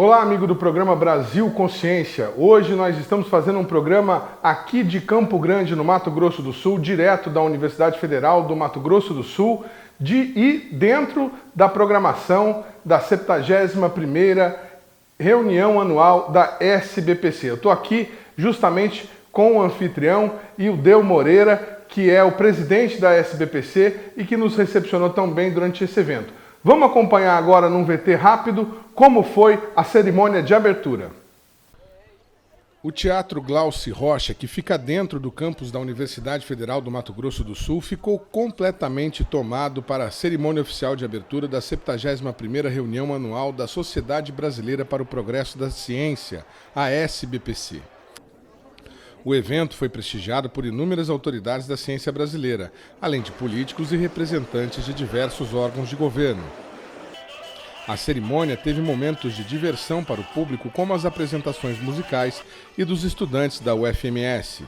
Olá, amigo do programa Brasil Consciência. Hoje nós estamos fazendo um programa aqui de Campo Grande, no Mato Grosso do Sul, direto da Universidade Federal do Mato Grosso do Sul, e dentro da programação da 71ª reunião anual da SBPC. Eu estou aqui justamente com o anfitrião Ildeu Moreira, que é o presidente da SBPC e que nos recepcionou tão bem durante esse evento. Vamos acompanhar agora num VT rápido como foi a cerimônia de abertura. O Teatro Glauci Rocha, que fica dentro do campus da Universidade Federal do Mato Grosso do Sul, ficou completamente tomado para a cerimônia oficial de abertura da 71ª reunião anual da Sociedade Brasileira para o Progresso da Ciência, a SBPC. O evento foi prestigiado por inúmeras autoridades da ciência brasileira, além de políticos e representantes de diversos órgãos de governo. A cerimônia teve momentos de diversão para o público, como as apresentações musicais e dos estudantes da UFMS.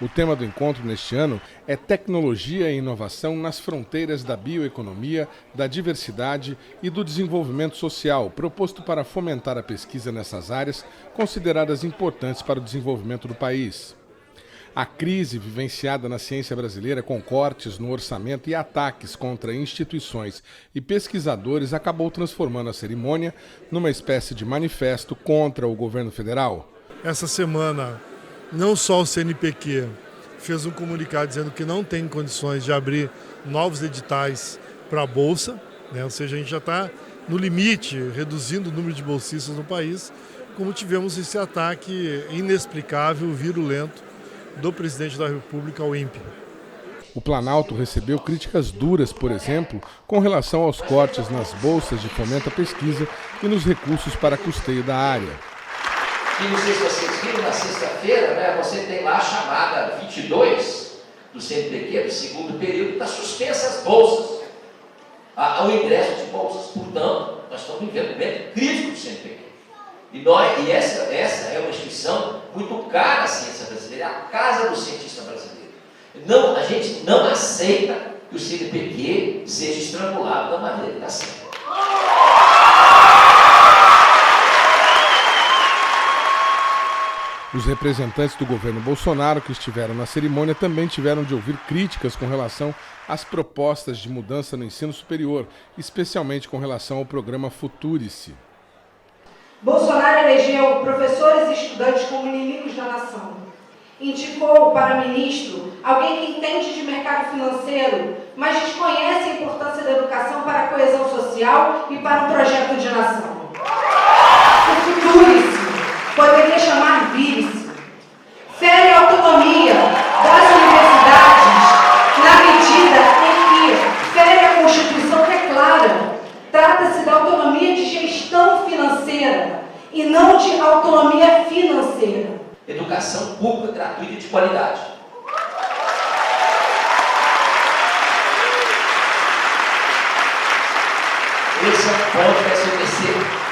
O tema do encontro neste ano é tecnologia e inovação nas fronteiras da bioeconomia, da diversidade e do desenvolvimento social, proposto para fomentar a pesquisa nessas áreas consideradas importantes para o desenvolvimento do país. A crise vivenciada na ciência brasileira, com cortes no orçamento e ataques contra instituições e pesquisadores, acabou transformando a cerimônia numa espécie de manifesto contra o governo federal. Essa semana, não só o CNPq fez um comunicado dizendo que não tem condições de abrir novos editais para a Bolsa, né? Ou seja, a gente já está no limite, reduzindo o número de bolsistas no país, como tivemos esse ataque inexplicável, virulento, do presidente da República ao INPE. O Planalto recebeu críticas duras, por exemplo, com relação aos cortes nas bolsas de fomento à pesquisa e nos recursos para custeio da área. E não sei se vocês viram, na sexta-feira, né, você tem lá a chamada 22 do CNPq, do segundo período, está suspensa as bolsas, o ingresso de bolsas. Portanto, nós estamos vivendo um momento crítico do CNPq. E essa é uma instituição muito cara à ciência brasileira, a casa do cientista brasileiro. A gente não aceita que o CNPq seja estrangulado da maneira que está sendo. Os representantes do governo Bolsonaro que estiveram na cerimônia também tiveram de ouvir críticas com relação às propostas de mudança no ensino superior, especialmente com relação ao programa Futurice. Bolsonaro elegeu professores e estudantes como inimigos da nação. Indicou para ministro alguém que entende de mercado financeiro, mas desconhece a importância da educação para a coesão social e para o projeto de nação. O Futurice poderia chamar vírus. Fere a autonomia das universidades na medida em que fere a Constituição, que é clara. Trata-se da autonomia de gestão financeira e não de autonomia financeira. Educação pública, gratuita e de qualidade. Esse é um ponto que a SBPC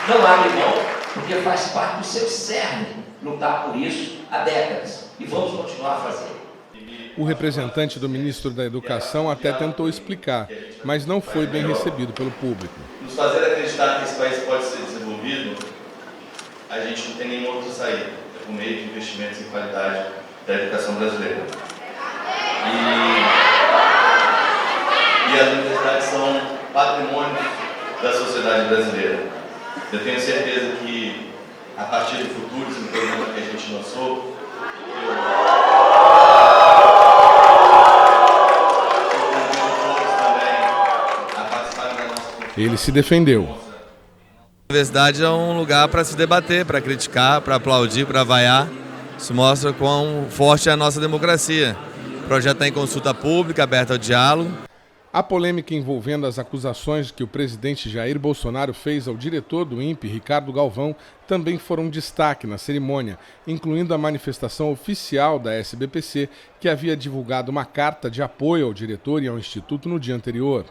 não abre mão, porque faz parte do seu cerne lutar por isso há décadas. E vamos continuar a fazer. O representante do ministro da Educação até tentou explicar, mas não foi bem recebido pelo público. Nos fazer acreditar que esse país pode ser desenvolvido, a gente não tem nenhuma outra saída, é por meio de investimentos em qualidade da educação brasileira. E as universidades são patrimônio da sociedade brasileira. Eu tenho certeza que, a partir do futuro, esse programa que a gente lançou, Ele se defendeu. A universidade é um lugar para se debater, para criticar, para aplaudir, para vaiar. Isso mostra quão forte é a nossa democracia. O projeto está em consulta pública, aberto ao diálogo. A polêmica envolvendo as acusações que o presidente Jair Bolsonaro fez ao diretor do INPE, Ricardo Galvão, também foram destaque na cerimônia, incluindo a manifestação oficial da SBPC, que havia divulgado uma carta de apoio ao diretor e ao Instituto no dia anterior.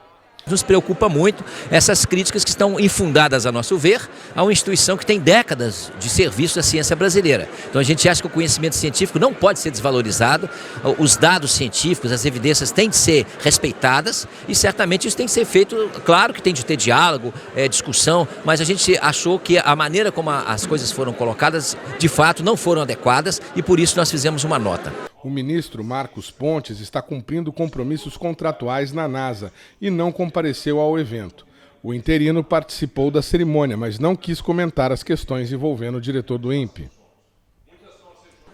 Nos preocupa muito essas críticas que estão infundadas, a nosso ver, a uma instituição que tem décadas de serviço da ciência brasileira. Então a gente acha que o conhecimento científico não pode ser desvalorizado, os dados científicos, as evidências têm de ser respeitadas e certamente isso tem que ser feito, claro que tem de ter diálogo, discussão, mas a gente achou que a maneira como as coisas foram colocadas, de fato, não foram adequadas e por isso nós fizemos uma nota. O ministro Marcos Pontes está cumprindo compromissos contratuais na NASA e não compareceu ao evento. O interino participou da cerimônia, mas não quis comentar as questões envolvendo o diretor do INPE.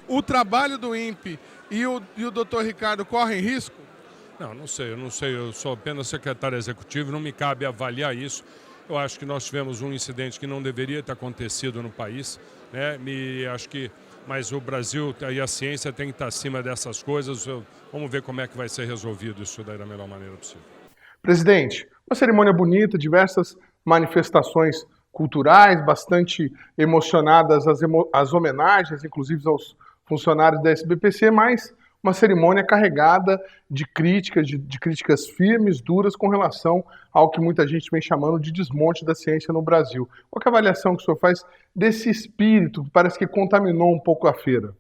O trabalho do INPE e o Dr. Ricardo correm risco? Não sei, eu sou apenas secretário executivo, não me cabe avaliar isso. Eu acho que nós tivemos um incidente que não deveria ter acontecido no país, né? Mas o Brasil e a ciência tem que estar acima dessas coisas. Vamos ver como é que vai ser resolvido isso daí da melhor maneira possível. Presidente, uma cerimônia bonita, diversas manifestações culturais, bastante emocionadas as homenagens, inclusive aos funcionários da SBPC, mas uma cerimônia carregada de críticas firmes, duras, com relação ao que muita gente vem chamando de desmonte da ciência no Brasil. Qual é a avaliação que o senhor faz desse espírito que parece que contaminou um pouco a feira?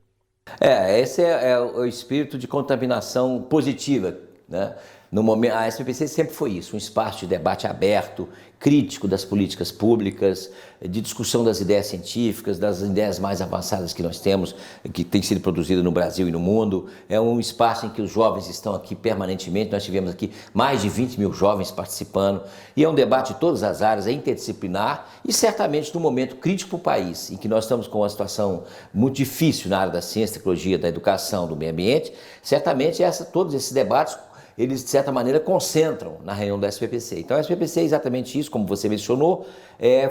Esse é o espírito de contaminação positiva, né? No momento, a SBPC sempre foi isso, um espaço de debate aberto, crítico das políticas públicas, de discussão das ideias científicas, das ideias mais avançadas que nós temos, que tem sido produzida no Brasil e no mundo. É um espaço em que os jovens estão aqui permanentemente, nós tivemos aqui mais de 20 mil jovens participando, e é um debate de todas as áreas, é interdisciplinar e certamente num momento crítico para o país, em que nós estamos com uma situação muito difícil na área da ciência, tecnologia, da educação, do meio ambiente, certamente todos esses debates eles, de certa maneira, concentram na reunião da SBPC. Então, a SBPC é exatamente isso, como você mencionou,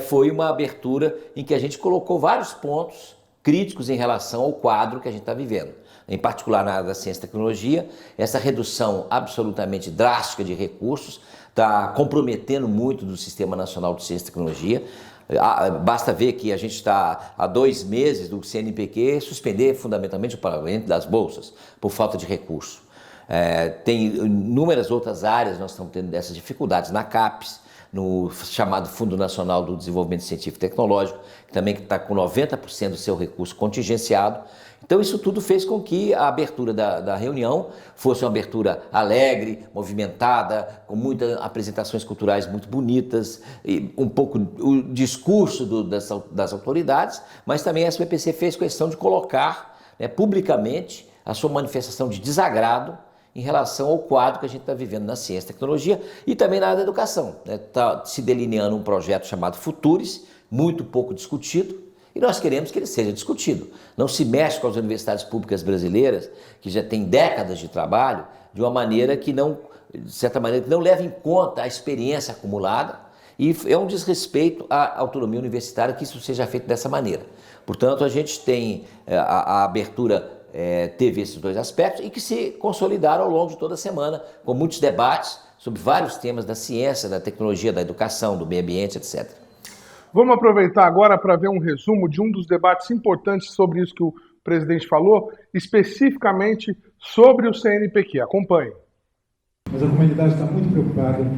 foi uma abertura em que a gente colocou vários pontos críticos em relação ao quadro que a gente está vivendo. Em particular na área da ciência e tecnologia, essa redução absolutamente drástica de recursos está comprometendo muito do Sistema Nacional de Ciência e Tecnologia. Basta ver que a gente está há 2 meses do CNPq suspender fundamentalmente o pagamento das bolsas por falta de recurso. Tem inúmeras outras áreas, nós estamos tendo dessas dificuldades na CAPES, no chamado Fundo Nacional do Desenvolvimento Científico e Tecnológico, que também está com 90% do seu recurso contingenciado. Então isso tudo fez com que a abertura da reunião fosse uma abertura alegre, movimentada, com muitas apresentações culturais muito bonitas, e um pouco o discurso das autoridades, mas também a SBPC fez questão de colocar, né, publicamente a sua manifestação de desagrado em relação ao quadro que a gente está vivendo na ciência e tecnologia e também na área da educação. Está se delineando um projeto chamado Futuris, muito pouco discutido, e nós queremos que ele seja discutido. Não se mexe com as universidades públicas brasileiras, que já têm décadas de trabalho, de uma maneira que não, de certa maneira, que não leva em conta a experiência acumulada, e é um desrespeito à autonomia universitária que isso seja feito dessa maneira. Portanto, a gente tem a abertura teve esses 2 aspectos e que se consolidaram ao longo de toda a semana, com muitos debates sobre vários temas da ciência, da tecnologia, da educação, do meio ambiente, etc. Vamos aproveitar agora para ver um resumo de um dos debates importantes sobre isso que o presidente falou, especificamente sobre o CNPq. Acompanhe. Mas a comunidade está muito preocupada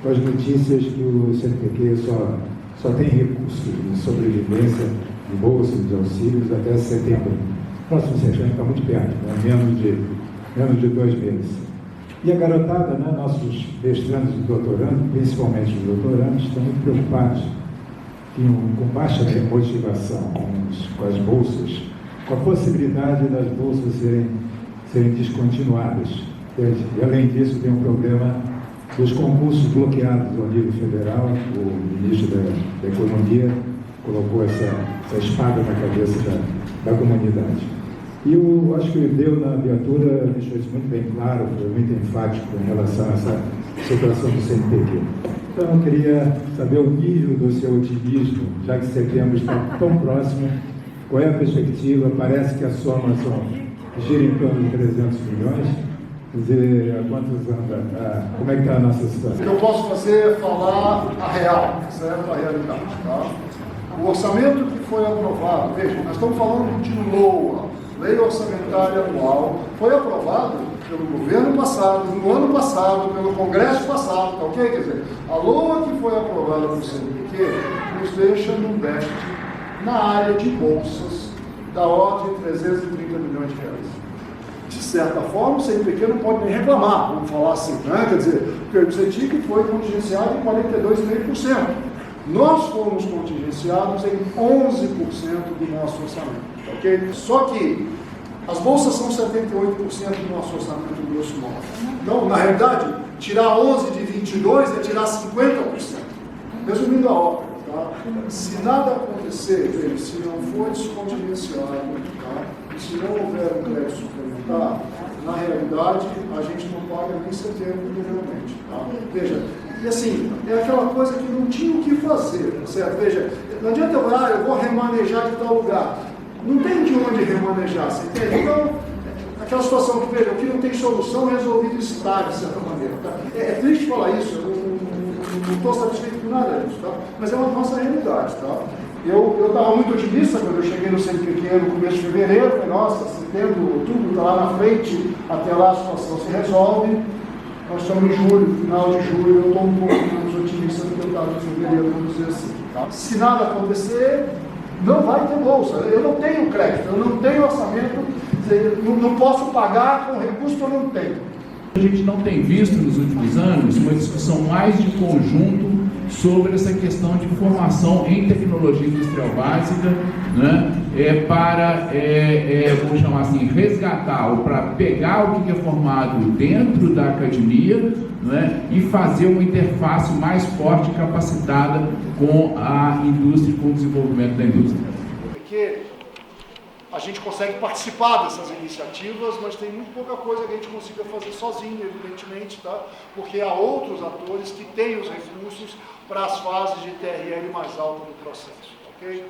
com as notícias que o CNPq só tem recursos de sobrevivência, de bolsa, de auxílios até setembro. O próximo setembro está muito perto, né? menos de 2 meses. E a garotada, né, nossos mestrandos e doutorandos, principalmente os doutorandos, estão muito preocupados com baixa motivação com as bolsas, com a possibilidade das bolsas serem descontinuadas. E, além disso, tem um problema dos concursos bloqueados ao nível federal. O ministro da Economia colocou essa espada na cabeça da comunidade. E eu acho que o Eudeu, na abertura, deixou isso muito bem claro, foi muito enfático em relação a essa situação do CNPq. Então, eu queria saber o nível do seu otimismo, já que setembro está tão próximo, qual é a perspectiva? Parece que a soma gira em torno de 300 milhões. Quer dizer, há quantos anos? Como é que está a nossa situação? O que eu posso fazer é falar a real, certo? A realidade, tá? O orçamento que foi aprovado, veja, nós estamos falando de LOA. lei orçamentária anual, foi aprovado pelo governo passado, no ano passado, pelo Congresso passado, tá ok? Quer dizer, a LOA que foi aprovada no CNPq nos deixa num déficit na área de bolsas da ordem de 330 milhões de reais. De certa forma, o CNPq não pode nem reclamar, vamos falar assim, né? Quer dizer, porque o CETIC foi contingenciado em 42,5%. Nós fomos contingenciados em 11% do nosso orçamento, tá ok? Só que as bolsas são 78% do nosso orçamento, grosso modo. Então, na realidade, tirar 11 de 22 é tirar 50%. Resumindo a obra, tá? Se nada acontecer, veja, se não for descontingenciado, tá? E se não houver um crédito suplementar, na realidade, a gente não paga nem setembro realmente, tá? Veja, e assim, é aquela coisa que não tinha o que fazer, tá certo? Veja, não adianta eu vou remanejar de tal lugar. Não tem de onde remanejar, você entende? Então, aquela situação que, veja, o que não tem solução, resolvido está, de certa maneira. Tá? É triste falar isso, eu não estou satisfeito com nada disso, tá? Mas é uma nossa realidade. Tá? Eu estava muito otimista quando eu cheguei no CNPq no começo de fevereiro, falei, nossa, setembro, outubro, está lá na frente, até lá a situação se resolve. Nós estamos em julho, final de julho, eu estou um pouco menos otimista do que eu estava em fevereiro, vamos dizer assim. Tá? Se nada acontecer, não vai ter bolsa. Eu não tenho crédito, eu não tenho orçamento, não posso pagar com recurso que eu não tenho. A gente não tem visto nos últimos anos uma discussão mais de conjunto sobre essa questão de formação em tecnologia industrial básica, né, vamos chamar assim, resgatar ou para pegar o que é formado dentro da academia, né, e fazer uma interface mais forte e capacitada com a indústria e com o desenvolvimento da indústria. Porque a gente consegue participar dessas iniciativas, mas tem muito pouca coisa que a gente consiga fazer sozinho, evidentemente, tá? Porque há outros atores que têm os recursos para as fases de TRL mais alta do processo, ok?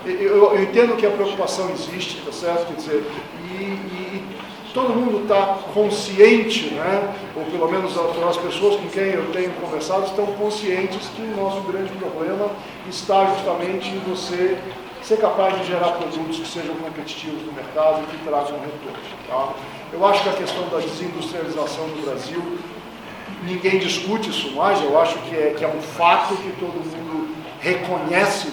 Eu entendo que a preocupação existe, tá certo? Quer dizer, e todo mundo está consciente, né? Ou pelo menos as pessoas com quem eu tenho conversado estão conscientes que o nosso grande problema está justamente em você ser capaz de gerar produtos que sejam competitivos no mercado e que tragam retorno. Tá? Eu acho que a questão da desindustrialização do Brasil, ninguém discute isso mais, eu acho que é um fato que todo mundo reconhece,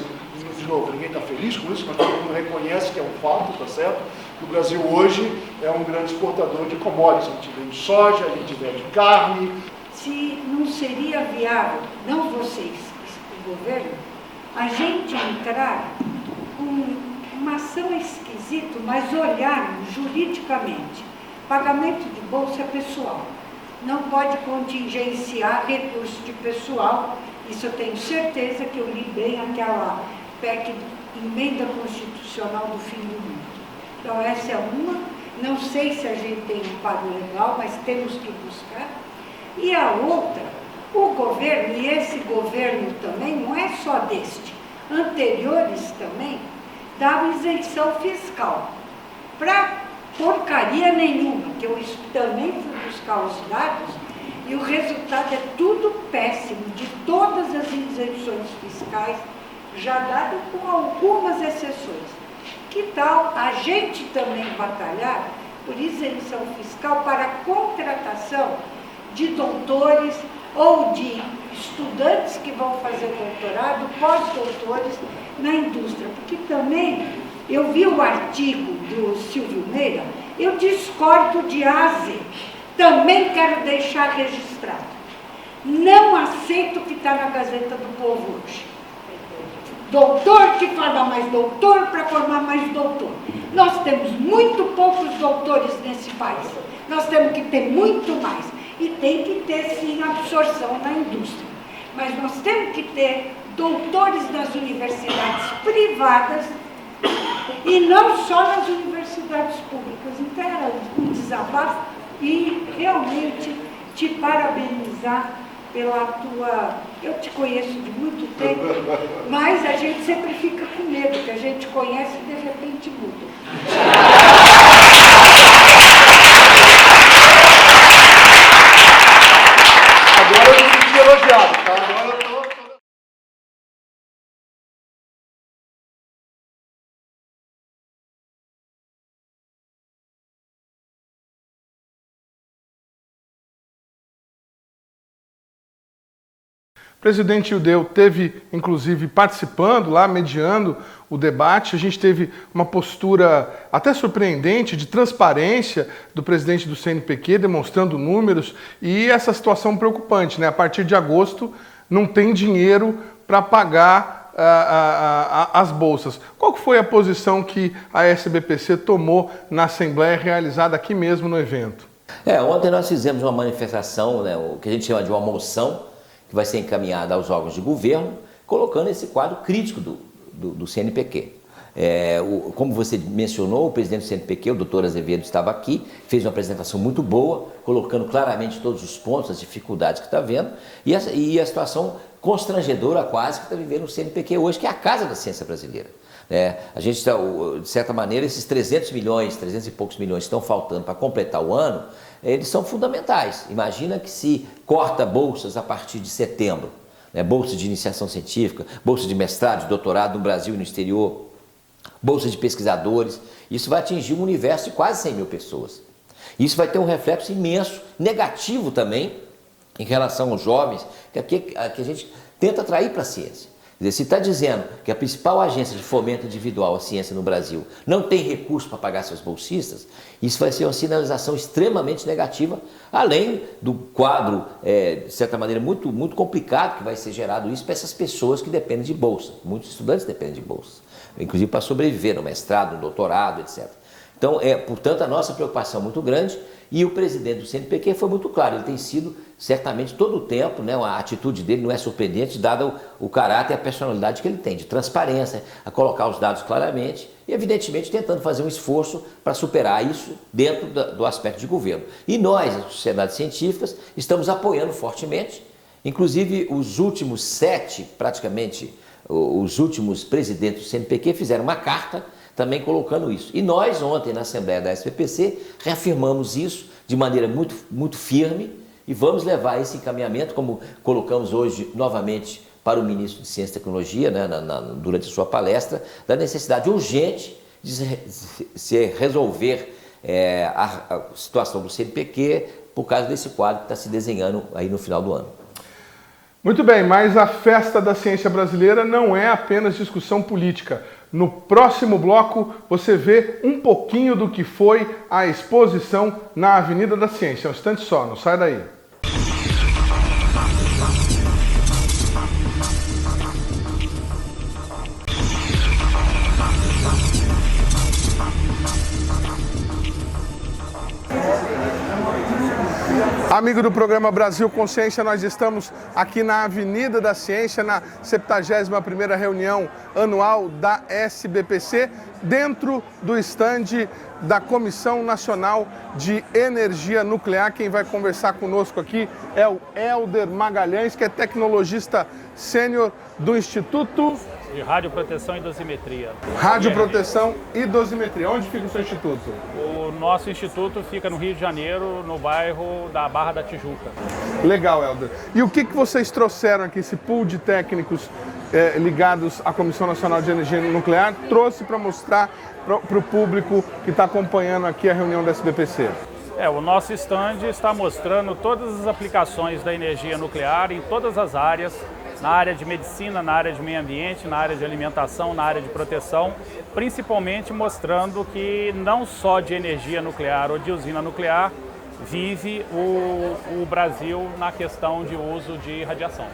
de novo, ninguém está feliz com isso, mas todo mundo reconhece que é um fato, tá certo? Que o Brasil hoje é um grande exportador de commodities, a gente vende soja, a gente vende carne. Se não seria viável, não vocês, o governo, a gente entrar uma ação esquisita, mas olharmos juridicamente. Pagamento de bolsa é pessoal. Não pode contingenciar recurso de pessoal. Isso eu tenho certeza que eu li bem aquela PEC, emenda constitucional do fim do mundo. Então essa é uma. Não sei se a gente tem um quadro legal, mas temos que buscar. E a outra, o governo, e esse governo também, não é só deste, anteriores também, davam isenção fiscal para porcaria nenhuma, que eu também fui buscar os dados e o resultado é tudo péssimo, de todas as isenções fiscais, já dado com algumas exceções. Que tal a gente também batalhar por isenção fiscal para a contratação de doutores ou de estudantes que vão fazer doutorado, pós-doutores na indústria, porque também eu vi o artigo do Silvio Meira, eu discordo de ASE, também quero deixar registrado. Não aceito o que está na Gazeta do Povo hoje. Doutor que fala mais doutor para formar mais doutor. Nós temos muito poucos doutores nesse país. Nós temos que ter muito mais. E tem que ter, sim, absorção na indústria. Mas nós temos que ter doutores nas universidades privadas e não só nas universidades públicas. Então, era um desabafo e realmente te parabenizar pela tua... Eu te conheço de muito tempo, mas a gente sempre fica com medo, que a gente conhece e de repente muda. O presidente Ildeu teve, inclusive, participando lá, mediando o debate. A gente teve uma postura até surpreendente de transparência do presidente do CNPq, demonstrando números, e essa situação preocupante, né? A partir de agosto não tem dinheiro para pagar as bolsas. Qual que foi a posição que a SBPC tomou na Assembleia realizada aqui mesmo no evento? Ontem nós fizemos uma manifestação, né, o que a gente chama de uma moção, que vai ser encaminhada aos órgãos de governo, colocando esse quadro crítico do CNPq. Como você mencionou, o presidente do CNPq, o doutor Azevedo, estava aqui, fez uma apresentação muito boa, colocando claramente todos os pontos, as dificuldades que está vendo, e a situação constrangedora quase que está vivendo o CNPq hoje, que é a casa da ciência brasileira. A gente está, de certa maneira, esses 300 e poucos milhões que estão faltando para completar o ano, eles são fundamentais. Imagina que se corta bolsas a partir de setembro, bolsa de iniciação científica, bolsa de mestrado, de doutorado no Brasil e no exterior, bolsa de pesquisadores, isso vai atingir um universo de quase 100 mil pessoas. Isso vai ter um reflexo imenso, negativo também, em relação aos jovens, que a gente tenta atrair para a ciência. Quer dizer, se está dizendo que a principal agência de fomento individual à ciência no Brasil não tem recurso para pagar seus bolsistas, isso vai ser uma sinalização extremamente negativa, além do quadro, de certa maneira, muito, muito complicado que vai ser gerado isso para essas pessoas que dependem de bolsa. Muitos estudantes dependem de bolsa, inclusive para sobreviver no mestrado, no doutorado, etc. Então, portanto, a nossa preocupação é muito grande, e o presidente do CNPq foi muito claro, ele tem sido, certamente, todo o tempo, a atitude dele não é surpreendente, dado o caráter e a personalidade que ele tem, de transparência, a colocar os dados claramente e, evidentemente, tentando fazer um esforço para superar isso dentro do aspecto de governo. E nós, as sociedades científicas, estamos apoiando fortemente, inclusive os últimos 7, praticamente, os últimos presidentes do CNPq fizeram uma carta também colocando isso. E nós, ontem, na Assembleia da SBPC, reafirmamos isso de maneira muito, muito firme e vamos levar esse encaminhamento, como colocamos hoje novamente para o ministro de Ciência e Tecnologia, durante a sua palestra, da necessidade urgente de se resolver a situação do CNPq por causa desse quadro que está se desenhando aí no final do ano. Muito bem, mas a Festa da Ciência Brasileira não é apenas discussão política. No próximo bloco, você vê um pouquinho do que foi a exposição na Avenida da Ciência. Um instante só, não sai daí. Amigo do programa Brasil Consciência, nós estamos aqui na Avenida da Ciência, na 71ª reunião anual da SBPC, dentro do estande da Comissão Nacional de Energia Nuclear. Quem vai conversar conosco aqui é o Helder Magalhães, que é tecnologista sênior do Instituto de Radioproteção e Dosimetria. Radioproteção e Dosimetria. Onde fica o seu instituto? O nosso instituto fica no Rio de Janeiro, no bairro da Barra da Tijuca. Legal, Helder. E o que vocês trouxeram aqui, esse pool de técnicos ligados à Comissão Nacional de Energia Nuclear, trouxe para mostrar para o público que está acompanhando aqui a reunião da SBPC? O nosso stand está mostrando todas as aplicações da energia nuclear em todas as áreas, na área de medicina, na área de meio ambiente, na área de alimentação, na área de proteção, principalmente mostrando que não só de energia nuclear ou de usina nuclear vive o Brasil na questão de uso de radiação.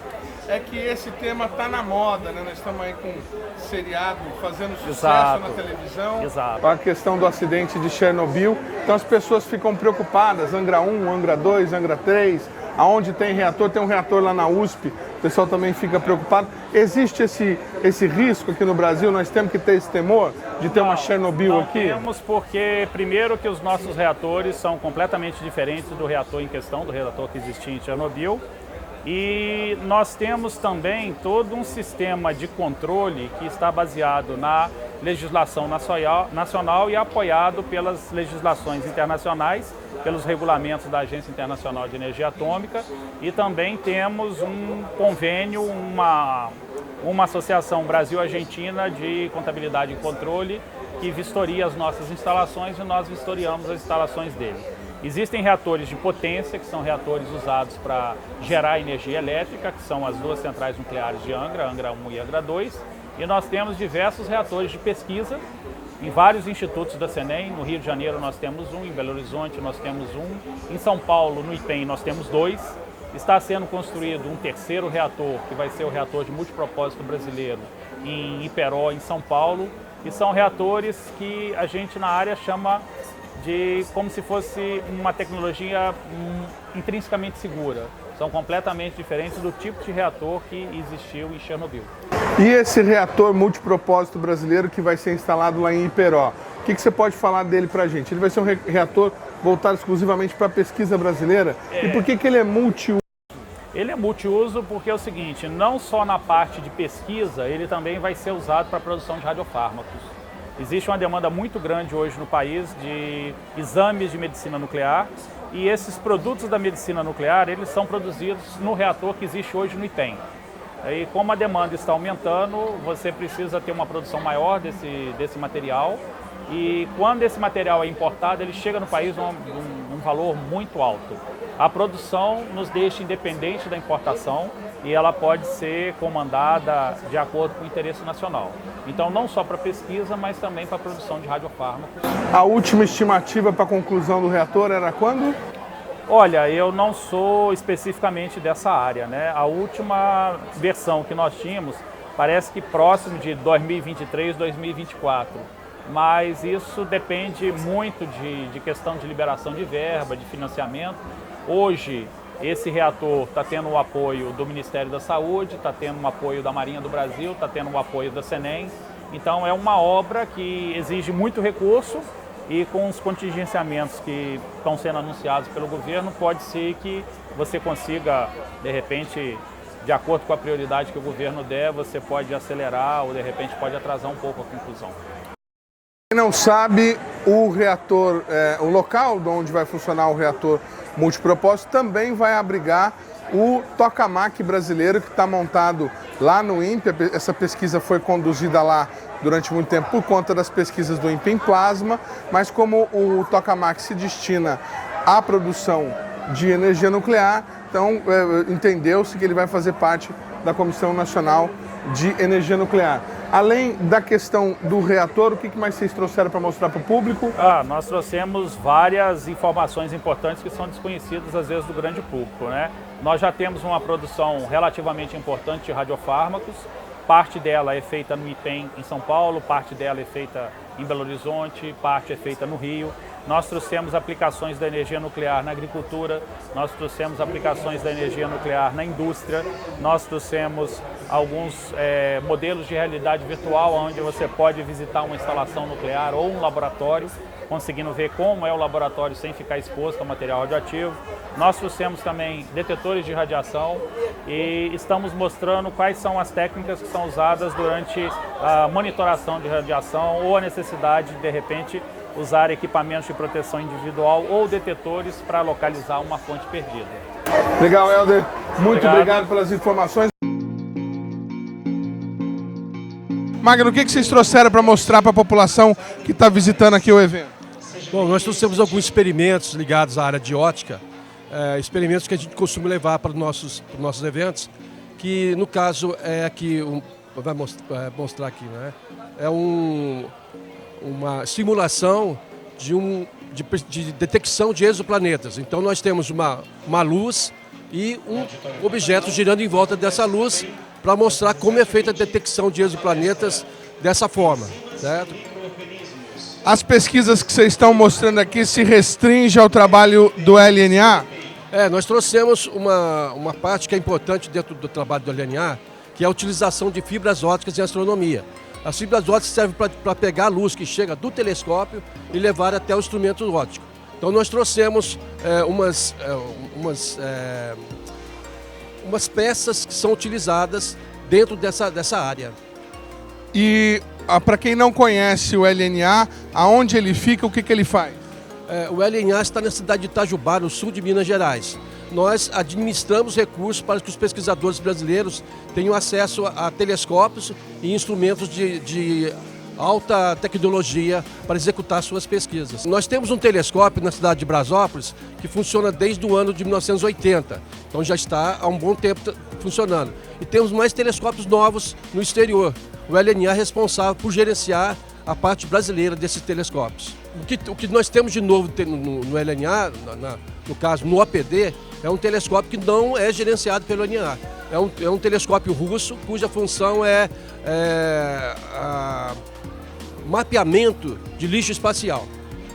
É que esse tema está na moda, né? Nós estamos aí com seriado fazendo sucesso na televisão. Exato. A questão do acidente de Chernobyl. Então as pessoas ficam preocupadas, Angra 1, Angra 2, Angra 3, aonde tem reator, tem um reator lá na USP, o pessoal também fica preocupado. Existe esse risco aqui no Brasil? Nós temos que ter esse temor de ter uma Chernobyl aqui? Não temos, porque primeiro que os nossos reatores são completamente diferentes do reator em questão, do reator que existia em Chernobyl. E nós temos também todo um sistema de controle que está baseado na legislação nacional e apoiado pelas legislações internacionais, pelos regulamentos da Agência Internacional de Energia Atômica, e também temos um convênio, uma associação Brasil-Argentina de contabilidade e controle que vistoria as nossas instalações e nós vistoriamos as instalações dele. Existem reatores de potência, que são reatores usados para gerar energia elétrica, que são as duas centrais nucleares de Angra, Angra 1 e Angra 2. E nós temos diversos reatores de pesquisa em vários institutos da CENEM. No Rio de Janeiro nós temos um, em Belo Horizonte nós temos um, em São Paulo, no IPEM, nós temos 2. Está sendo construído um terceiro reator, que vai ser o reator de multipropósito brasileiro, em Iperó, em São Paulo. E são reatores que a gente na área chama de como se fosse uma tecnologia intrinsecamente segura. São completamente diferentes do tipo de reator que existiu em Chernobyl. E esse reator multipropósito brasileiro que vai ser instalado lá em Iperó, o que você pode falar dele para a gente? Ele vai ser um reator voltado exclusivamente para a pesquisa brasileira? E por que ele é multiuso? Ele é multiuso porque é o seguinte, não só na parte de pesquisa, ele também vai ser usado para a produção de radiofármacos. Existe uma demanda muito grande hoje no país de exames de medicina nuclear e esses produtos da medicina nuclear, eles são produzidos no reator que existe hoje no IPEM. E como a demanda está aumentando, você precisa ter uma produção maior desse material e quando esse material é importado, ele chega no país um valor muito alto. A produção nos deixa independente da importação e ela pode ser comandada de acordo com o interesse nacional. Então, não só para pesquisa, mas também para a produção de radiofármacos. A última estimativa para a conclusão do reator era quando? Olha, eu não sou especificamente dessa área, né? A última versão que nós tínhamos parece que próximo de 2023, 2024. Mas isso depende muito de questão de liberação de verba, de financiamento. Hoje, esse reator está tendo o apoio do Ministério da Saúde, está tendo o apoio da Marinha do Brasil, está tendo o apoio da CENEM. Então, é uma obra que exige muito recurso e com os contingenciamentos que estão sendo anunciados pelo governo, pode ser que você consiga, de repente, de acordo com a prioridade que o governo der, você pode acelerar ou, de repente, pode atrasar um pouco a conclusão. Quem não sabe, o reator, o local onde vai funcionar o reator multipropósito também vai abrigar o tokamak brasileiro que está montado lá no INPE. Essa pesquisa foi conduzida lá durante muito tempo por conta das pesquisas do INPE em plasma, mas como o tokamak se destina à produção de energia nuclear, então entendeu-se que ele vai fazer parte da Comissão Nacional de Energia Nuclear. Além da questão do reator, o que mais vocês trouxeram para mostrar para o público? Nós trouxemos várias informações importantes que são desconhecidas às vezes do grande público, né? Nós já temos uma produção relativamente importante de radiofármacos, parte dela é feita no IPEM em São Paulo, parte dela é feita em Belo Horizonte, parte é feita no Rio. Nós trouxemos aplicações da energia nuclear na agricultura, nós trouxemos aplicações da energia nuclear na indústria, nós trouxemos alguns modelos de realidade virtual onde você pode visitar uma instalação nuclear ou um laboratório, conseguindo ver como é o laboratório sem ficar exposto ao material radioativo. Nós trouxemos também detetores de radiação e estamos mostrando quais são as técnicas que são usadas durante a monitoração de radiação ou a necessidade de repente, usar equipamentos de proteção individual ou detetores para localizar uma fonte perdida. Legal, Helder. Muito obrigado pelas informações. Magno, o que vocês trouxeram para mostrar para a população que está visitando aqui o evento? Bom, nós trouxemos alguns experimentos ligados à área de ótica, experimentos que a gente costuma levar para os nossos eventos, que no caso é aqui, vai mostrar aqui, né? É uma simulação de detecção de exoplanetas. Então nós temos uma luz e um objeto girando em volta dessa luz para mostrar como é feita a detecção de exoplanetas dessa forma, certo? As pesquisas que vocês estão mostrando aqui se restringem ao trabalho do LNA? Nós trouxemos uma parte que é importante dentro do trabalho do LNA, que é a utilização de fibras ópticas em astronomia. As fibras ópticas servem para pegar a luz que chega do telescópio e levar até o instrumento óptico. Então nós trouxemos umas peças que são utilizadas dentro dessa área. E para quem não conhece o LNA, aonde ele fica, o que ele faz? O LNA está na cidade de Itajubá, no sul de Minas Gerais. Nós administramos recursos para que os pesquisadores brasileiros tenham acesso a telescópios e instrumentos de alta tecnologia para executar suas pesquisas. Nós temos um telescópio na cidade de Brasópolis que funciona desde o ano de 1980, então já está há um bom tempo funcionando. E temos mais telescópios novos no exterior. O LNA é responsável por gerenciar a parte brasileira desses telescópios. O que nós temos de novo no LNA, no caso no OPD, é um telescópio que não é gerenciado pelo LNA. É um telescópio russo cuja função é mapeamento de lixo espacial.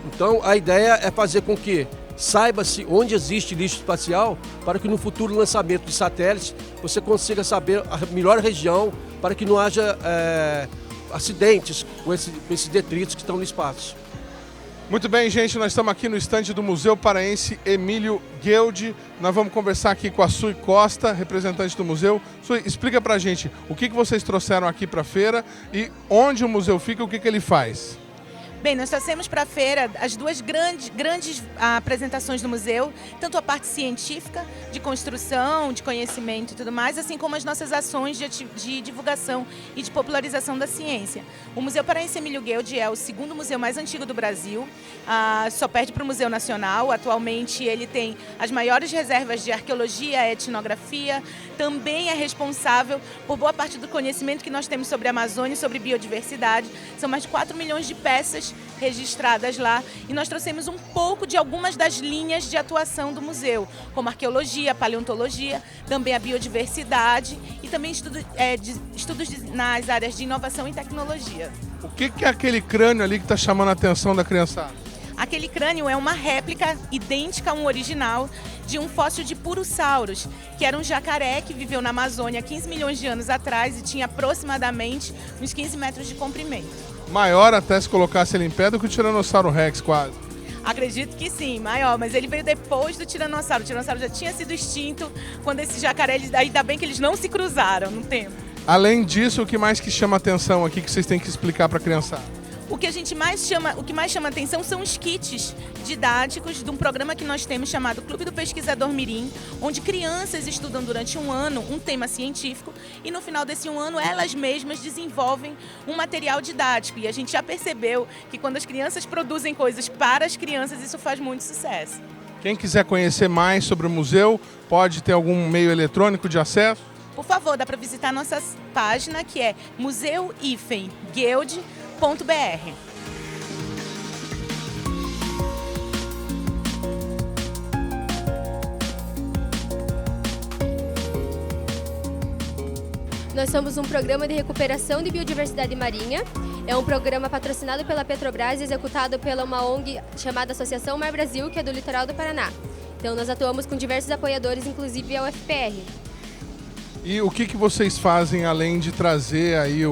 Então a ideia é fazer com que saiba-se onde existe lixo espacial para que no futuro lançamento de satélites você consiga saber a melhor região para que não haja acidentes com esses detritos que estão no espaço. Muito bem, gente, nós estamos aqui no estande do Museu Paraense Emílio Gueldi. Nós vamos conversar aqui com a Sui Costa, representante do museu. Sui, explica pra gente o que vocês trouxeram aqui para a feira e onde o museu fica e o que ele faz. Bem, nós trouxemos para a feira as duas grandes apresentações do museu, tanto a parte científica, de construção, de conhecimento e tudo mais, assim como as nossas ações de divulgação e de popularização da ciência. O Museu Paraense Emílio Gueldi é o segundo museu mais antigo do Brasil, só perde para o Museu Nacional. Atualmente ele tem as maiores reservas de arqueologia, etnografia, também é responsável por boa parte do conhecimento que nós temos sobre a Amazônia e sobre biodiversidade. São mais de 4 milhões de peças registradas lá e nós trouxemos um pouco de algumas das linhas de atuação do museu, como arqueologia, paleontologia, também a biodiversidade e também estudos nas áreas de inovação e tecnologia. O que é aquele crânio ali que está chamando a atenção da criançada? Aquele crânio é uma réplica idêntica a um original de um fóssil de Purosaurus, que era um jacaré que viveu na Amazônia há 15 milhões de anos atrás e tinha aproximadamente uns 15 metros de comprimento. Maior até se colocasse ele em pé do que o Tiranossauro Rex, quase. Acredito que sim, maior, mas ele veio depois do Tiranossauro. O Tiranossauro já tinha sido extinto quando esse jacaré, ainda bem que eles não se cruzaram no tempo. Além disso, o que mais que chama atenção aqui que vocês têm que explicar para a criançada? O que mais chama atenção são os kits didáticos de um programa que nós temos chamado Clube do Pesquisador Mirim, onde crianças estudam durante um ano um tema científico e no final desse um ano elas mesmas desenvolvem um material didático. E a gente já percebeu que quando as crianças produzem coisas para as crianças, isso faz muito sucesso. Quem quiser conhecer mais sobre o museu, pode ter algum meio eletrônico de acesso? Por favor, dá para visitar a nossa página, que é museu-gueldi.br. Nós somos um programa de recuperação de biodiversidade marinha. É um programa patrocinado pela Petrobras e executado pela uma ONG chamada Associação Mar Brasil, que é do litoral do Paraná. Então nós atuamos com diversos apoiadores, inclusive a UFPR. E o que vocês fazem além de trazer aí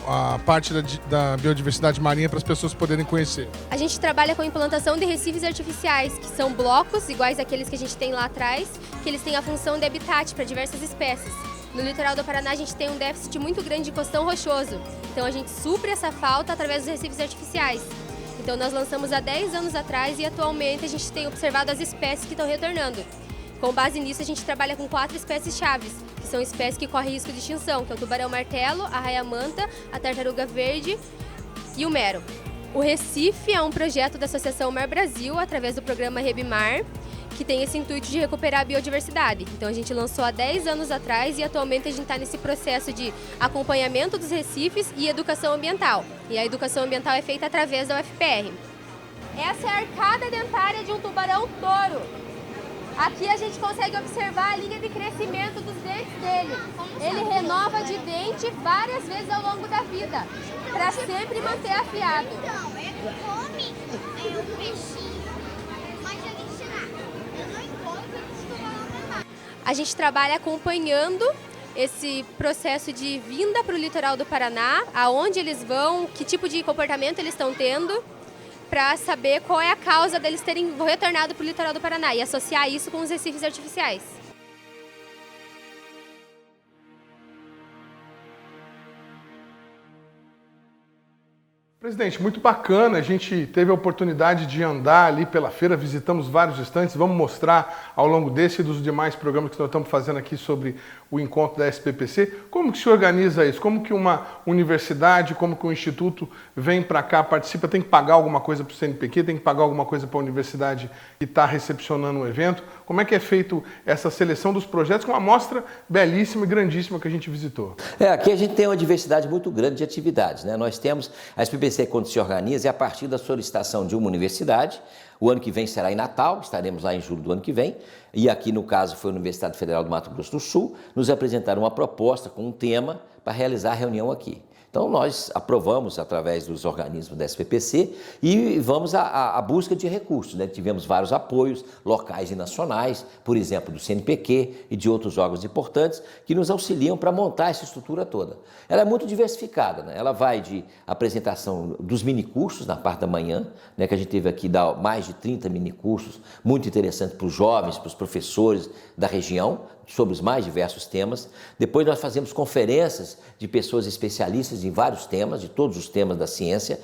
a parte da biodiversidade marinha para as pessoas poderem conhecer? A gente trabalha com a implantação de recifes artificiais, que são blocos iguais àqueles que a gente tem lá atrás, que eles têm a função de habitat para diversas espécies. No litoral do Paraná a gente tem um déficit muito grande de costão rochoso, então a gente supre essa falta através dos recifes artificiais. Então nós lançamos há 10 anos atrás e atualmente a gente tem observado as espécies que estão retornando. Com base nisso a gente trabalha com 4 espécies chaves, que são espécies que correm risco de extinção, que é o tubarão-martelo, a raia-manta, a tartaruga verde e o mero. O Recife é um projeto da Associação Mar Brasil, através do programa Rebimar, que tem esse intuito de recuperar a biodiversidade. Então a gente lançou há 10 anos atrás e atualmente a gente está nesse processo de acompanhamento dos recifes e educação ambiental. E a educação ambiental é feita através da UFPR. Essa é a arcada dentária de um tubarão-touro. Aqui a gente consegue observar a linha de crescimento dos dentes dele. Ele renova de dente várias vezes ao longo da vida, para sempre manter afiado. A gente trabalha acompanhando esse processo de vinda para o litoral do Paraná, aonde eles vão, que tipo de comportamento eles estão tendo, para saber qual é a causa deles terem retornado para o litoral do Paraná e associar isso com os recifes artificiais. Presidente, muito bacana, a gente teve a oportunidade de andar ali pela feira, visitamos vários estandes, vamos mostrar ao longo desse e dos demais programas que nós estamos fazendo aqui sobre o encontro da SPPC. Como que se organiza isso? Como que uma universidade, como que um instituto vem para cá, participa, tem que pagar alguma coisa para o CNPq, tem que pagar alguma coisa para a universidade que está recepcionando o evento? Como é que é feito essa seleção dos projetos com uma amostra belíssima e grandíssima que a gente visitou? Aqui a gente tem uma diversidade muito grande de atividades, né? Nós temos, a SPPC quando se organiza é a partir da solicitação de uma universidade. O ano que vem será em Natal, estaremos lá em julho do ano que vem, e aqui no caso foi a Universidade Federal do Mato Grosso do Sul, nos apresentaram uma proposta com um tema para realizar a reunião aqui. Então nós aprovamos através dos organismos da SPPC e vamos à busca de recursos, né? Tivemos vários apoios locais e nacionais, por exemplo, do CNPq e de outros órgãos importantes que nos auxiliam para montar essa estrutura toda. Ela é muito diversificada, né? Ela vai de apresentação dos minicursos na parte da manhã, né? Que a gente teve aqui mais de 30 minicursos, muito interessantes para os jovens, para os professores da região, sobre os mais diversos temas. Depois nós fazemos conferências de pessoas especialistas em vários temas, de todos os temas da ciência.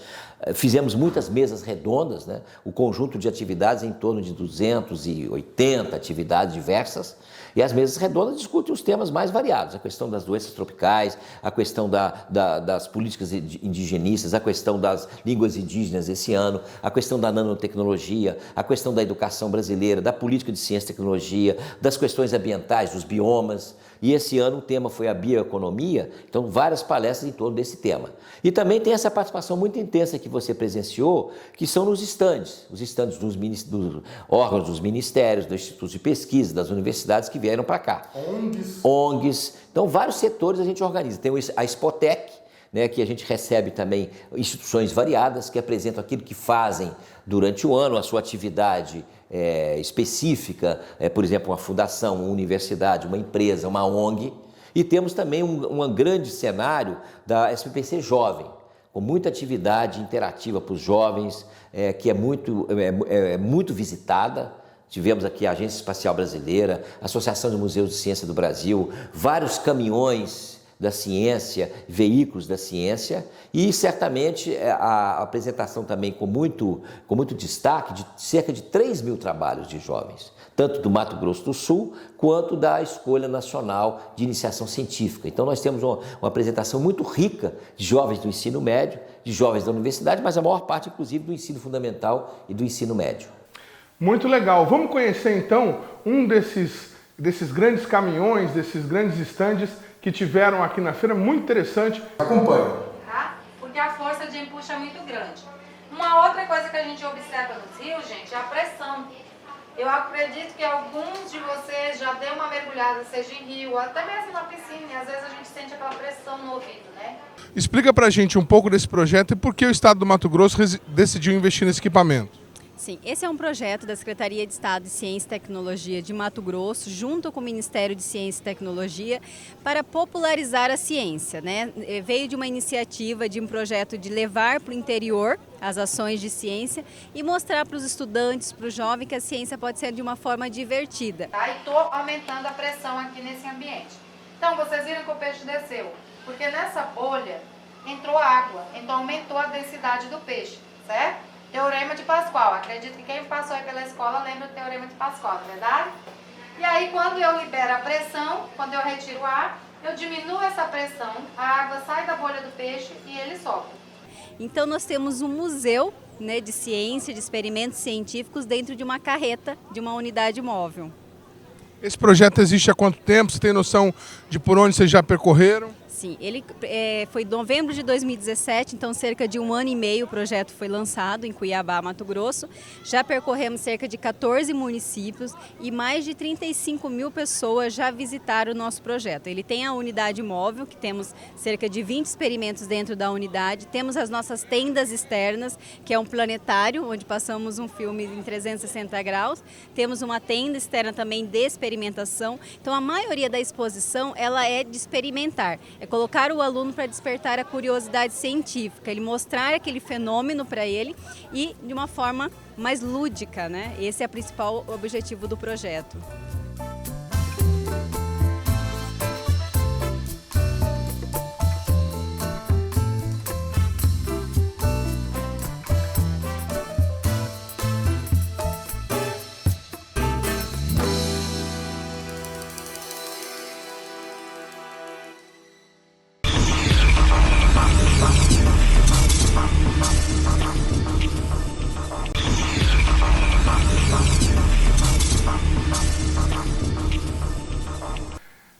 Fizemos muitas mesas redondas, né? O conjunto de atividades em torno de 280 atividades diversas. E as mesas redondas discutem os temas mais variados, a questão das doenças tropicais, a questão das políticas indigenistas, a questão das línguas indígenas esse ano, a questão da nanotecnologia, a questão da educação brasileira, da política de ciência e tecnologia, das questões ambientais, dos biomas. E esse ano o tema foi a bioeconomia, então várias palestras em torno desse tema. E também tem essa participação muito intensa que você presenciou, que são nos estandes, os estandes dos órgãos dos ministérios, dos institutos de pesquisa, das universidades que vieram para cá. ONGs. Então vários setores a gente organiza. Tem a Expotec, né, que a gente recebe também instituições variadas que apresentam aquilo que fazem durante o ano, a sua atividade específica, por exemplo, uma fundação, uma universidade, uma empresa, uma ONG. E temos também um grande cenário da SPPC Jovem, com muita atividade interativa para os jovens, que é muito visitada. Tivemos aqui a Agência Espacial Brasileira, a Associação de Museus de Ciência do Brasil, vários caminhões da ciência, veículos da ciência e certamente a apresentação também com muito destaque de cerca de 3 mil trabalhos de jovens, tanto do Mato Grosso do Sul quanto da Escolha Nacional de Iniciação Científica. Então nós temos uma apresentação muito rica de jovens do ensino médio, de jovens da universidade, mas a maior parte inclusive do ensino fundamental e do ensino médio. Muito legal. Vamos conhecer então um desses grandes caminhões, desses grandes estandes que tiveram aqui na feira, muito interessante. Acompanhe. Tá? Porque a força de empuxo é muito grande. Uma outra coisa que a gente observa nos rios, gente, é a pressão. Eu acredito que alguns de vocês já deu uma mergulhada, seja em rio, até mesmo na piscina, e às vezes a gente sente aquela pressão no ouvido, né? Explica pra gente um pouco desse projeto e por que o Estado do Mato Grosso decidiu investir nesse equipamento. Sim, esse é um projeto da Secretaria de Estado de Ciência e Tecnologia de Mato Grosso, junto com o Ministério de Ciência e Tecnologia, para popularizar a ciência, né? Veio de uma iniciativa, de um projeto de levar para o interior as ações de ciência e mostrar para os estudantes, para o jovem, que a ciência pode ser de uma forma divertida. Tá? E estou aumentando a pressão aqui nesse ambiente. Então, vocês viram que o peixe desceu, porque nessa bolha entrou água, então aumentou a densidade do peixe, certo? Teorema de Pascoal. Acredito que quem passou aí pela escola lembra do Teorema de Pascoal, não é verdade? E aí, quando eu libero a pressão, quando eu retiro o ar, eu diminuo essa pressão, a água sai da bolha do peixe e ele solta. Então, nós temos um museu, né, de ciência, de experimentos científicos dentro de uma carreta, de uma unidade móvel. Esse projeto existe há quanto tempo? Você tem noção de por onde vocês já percorreram? Sim, ele foi em novembro de 2017, então cerca de 1 ano e meio o projeto foi lançado em Cuiabá, Mato Grosso. Já percorremos cerca de 14 municípios e mais de 35 mil pessoas já visitaram o nosso projeto. Ele tem a unidade móvel, que temos cerca de 20 experimentos dentro da unidade. Temos as nossas tendas externas, que é um planetário, onde passamos um filme em 360 graus. Temos uma tenda externa também de experimentação. Então a maioria da exposição ela é de experimentar. É colocar o aluno para despertar a curiosidade científica, ele mostrar aquele fenômeno para ele e de uma forma mais lúdica, né? Esse é o principal objetivo do projeto.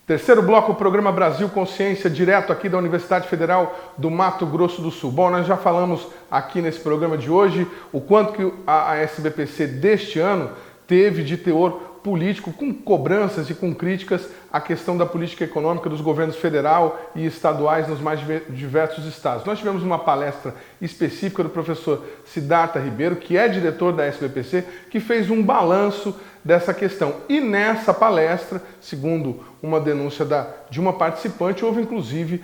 Terceiro bloco, o programa Brasil Consciência, direto aqui da Universidade Federal do Mato Grosso do Sul. Bom, nós já falamos aqui nesse programa de hoje o quanto que a SBPC deste ano teve de teor político, com cobranças e com críticas à questão da política econômica dos governos federal e estaduais nos mais diversos estados. Nós tivemos uma palestra específica do professor Siddhartha Ribeiro, que é diretor da SBPC, que fez um balanço dessa questão. E nessa palestra, segundo uma denúncia de uma participante, houve inclusive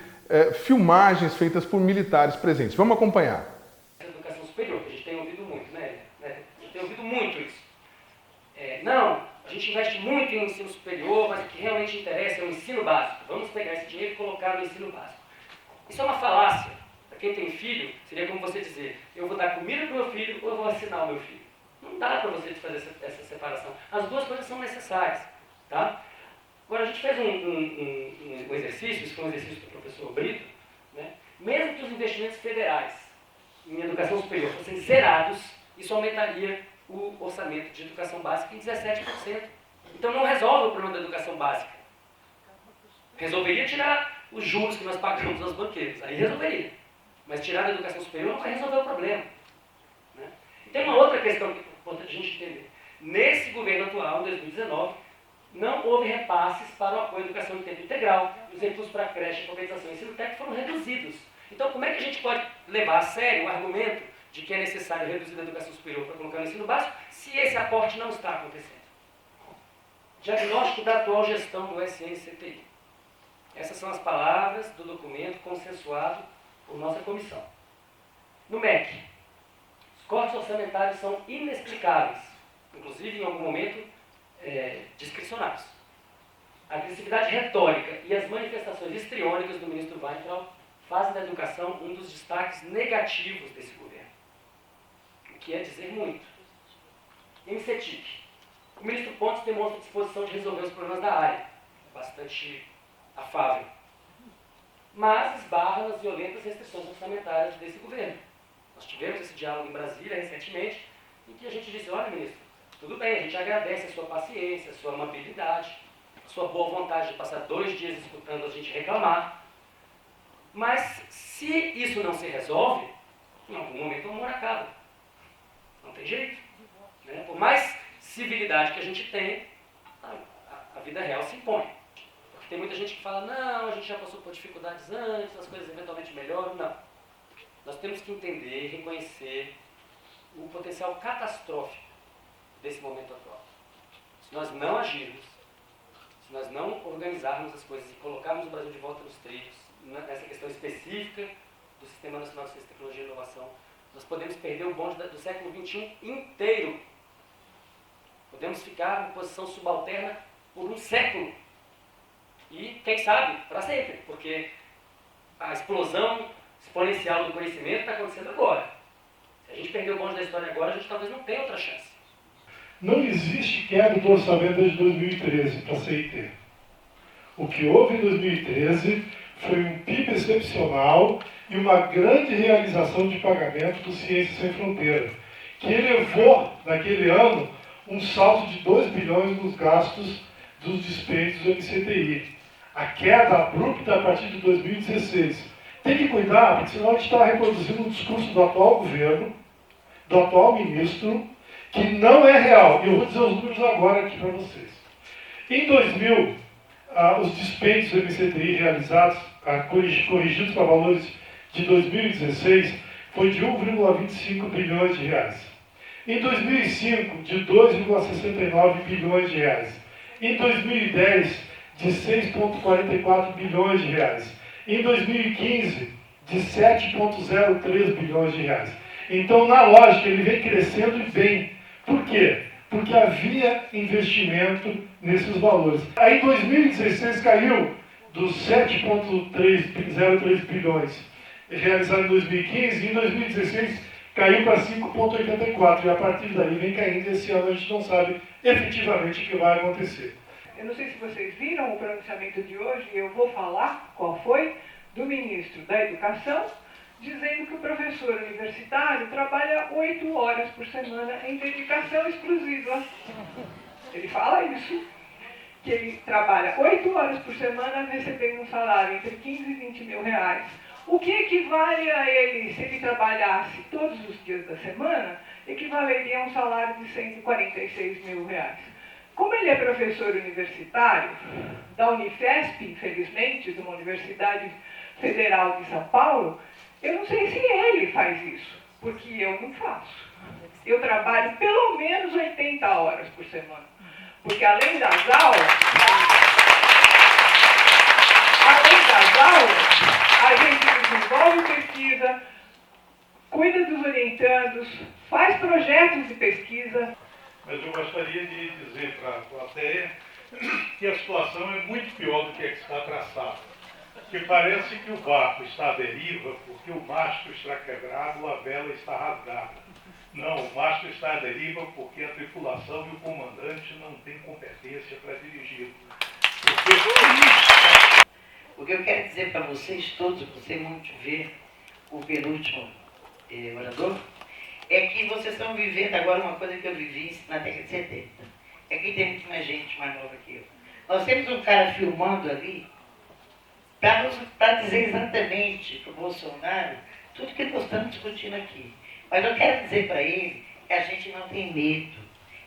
filmagens feitas por militares presentes. Vamos acompanhar. Educação superior, que a gente tem ouvido muito, né? A gente tem ouvido muito isso. Não, a gente investe muito em ensino superior, mas o que realmente interessa é o ensino básico. Vamos pegar esse dinheiro e colocar no ensino básico. Isso é uma falácia. Para quem tem filho, seria como você dizer, eu vou dar comida para o meu filho ou eu vou vacinar o meu filho. Não dá para você fazer essa separação. As duas coisas são necessárias. Tá? Agora, a gente fez um exercício, isso foi um exercício do professor Brito, né? Mesmo que os investimentos federais em educação superior fossem zerados, isso aumentaria o orçamento de educação básica em 17%. Então não resolve o problema da educação básica. Resolveria tirar os juros que nós pagamos aos banqueiros, aí resolveria. Mas tirar da educação superior não vai resolver o problema. Né? E tem uma outra questão que é importante a gente entender. Nesse governo atual, em 2019, não houve repasses para o apoio à educação em tempo integral, os recursos para a creche, alfabetização e ensino técnico foram reduzidos. Então como é que a gente pode levar a sério o argumento de que é necessário reduzir a educação superior para colocar no ensino básico, se esse aporte não está acontecendo? Diagnóstico da atual gestão do SNCTI. Essas são as palavras do documento consensuado por nossa comissão. No MEC, os cortes orçamentários são inexplicáveis, inclusive em algum momento discricionários. A agressividade retórica e as manifestações histriônicas do ministro Weintraub fazem da educação um dos destaques negativos desse governo. O que é dizer muito. Em CETIC, o ministro Pontes demonstra disposição de resolver os problemas da área, bastante afável, mas esbarra nas violentas restrições orçamentárias desse governo. Nós tivemos esse diálogo em Brasília recentemente, em que a gente disse, olha ministro, tudo bem, a gente agradece a sua paciência, a sua amabilidade, a sua boa vontade de passar 2 dias escutando a gente reclamar, mas se isso não se resolve, em algum momento o amor acaba. Não tem jeito. Né? Por mais civilidade que a gente tem, a vida real se impõe. Porque tem muita gente que fala, não, a gente já passou por dificuldades antes, as coisas eventualmente melhoram. Não. Nós temos que entender e reconhecer o potencial catastrófico desse momento atual. Se nós não agirmos, se nós não organizarmos as coisas e colocarmos o Brasil de volta nos trilhos, nessa questão específica do Sistema Nacional de Ciência, Tecnologia e Inovação, nós podemos perder o bonde do século XXI inteiro. Podemos ficar em posição subalterna por um século. E, quem sabe, para sempre, porque a explosão exponencial do conhecimento está acontecendo agora. Se a gente perder o bonde da história agora, a gente talvez não tenha outra chance. Não existe queda do orçamento desde 2013 para a CIT. O que houve em 2013 foi um PIB excepcional e uma grande realização de pagamento do Ciência Sem Fronteira, que elevou, naquele ano, um salto de 2 bilhões nos gastos dos dispêndios do MCTI. A queda abrupta a partir de 2016. Tem que cuidar, porque senão a gente está reproduzindo um discurso do atual governo, do atual ministro, que não é real. E eu vou dizer os números agora aqui para vocês. Em 2000, os dispêndios do MCTI realizados, corrigidos para valores de 2016, foi de 1,25 bilhões de reais. Em 2005, de 2,69 bilhões de reais. Em 2010, de 6,44 bilhões de reais. Em 2015, de 7,03 bilhões de reais. Então, na lógica, ele vem crescendo e bem. Por quê? Porque havia investimento nesses valores. Aí, em 2016, caiu dos 7,03 bilhões realizado em 2015, e em 2016 caiu para 5,84, e a partir daí vem caindo. Esse ano a gente não sabe efetivamente o que vai acontecer. Eu não sei se vocês viram o pronunciamento de hoje, eu vou falar qual foi, do ministro da Educação, dizendo que o professor universitário trabalha 8 horas por semana em dedicação exclusiva. Ele fala isso. que ele trabalha 8 horas por semana recebendo um salário entre 15 e 20 mil reais. O que equivale a ele, se ele trabalhasse todos os dias da semana, equivaleria a um salário de 146 mil reais. Como ele é professor universitário da Unifesp, infelizmente, de uma universidade federal de São Paulo, eu não sei se ele faz isso, porque eu não faço. Eu trabalho pelo menos 80 horas por semana, porque além das aulas, a gente desenvolve pesquisa, cuida dos orientandos, faz projetos de pesquisa. Mas eu gostaria de dizer para a plateia que a situação é muito pior do que a que está traçada. Que parece que o barco está à deriva porque o mastro está quebrado, a vela está rasgada. Não, o mastro está à deriva porque a tripulação e o comandante não têm competência para dirigi-lo. O que eu quero dizer para vocês todos, gostei muito de ver o penúltimo orador, é que vocês estão vivendo agora uma coisa que eu vivi na década de 70. Aqui tem muito mais gente mais nova que eu. Nós temos um cara filmando ali para dizer exatamente para o Bolsonaro tudo que nós estamos discutindo aqui. Mas eu quero dizer para ele que a gente não tem medo,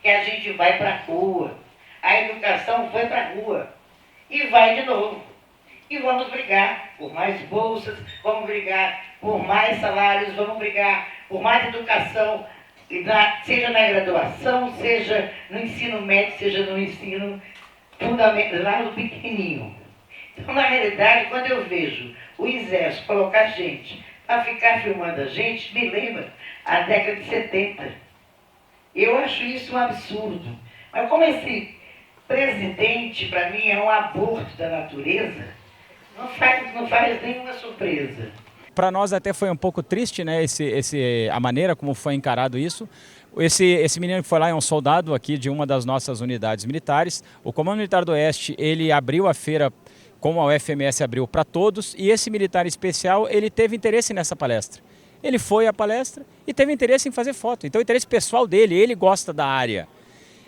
que a gente vai para a rua. A educação foi para a rua e vai de novo. E vamos brigar por mais bolsas, vamos brigar por mais salários, vamos brigar por mais educação, seja na graduação, seja no ensino médio, seja no ensino fundamental, lá no pequenininho. Então, na realidade, quando eu vejo o Exército colocar gente para ficar filmando a gente, me lembra a década de 70. Eu acho isso um absurdo. Mas como esse presidente, para mim, é um aborto da natureza, não faz nenhuma surpresa. Para nós até foi um pouco triste, né, a maneira como foi encarado isso. Esse menino que foi lá é um soldado aqui de uma das nossas unidades militares. O Comando Militar do Oeste, ele abriu a feira, como a UFMS abriu, para todos, e esse militar especial, ele teve interesse nessa palestra. Ele foi à palestra e teve interesse em fazer foto. Então o interesse pessoal dele, ele gosta da área.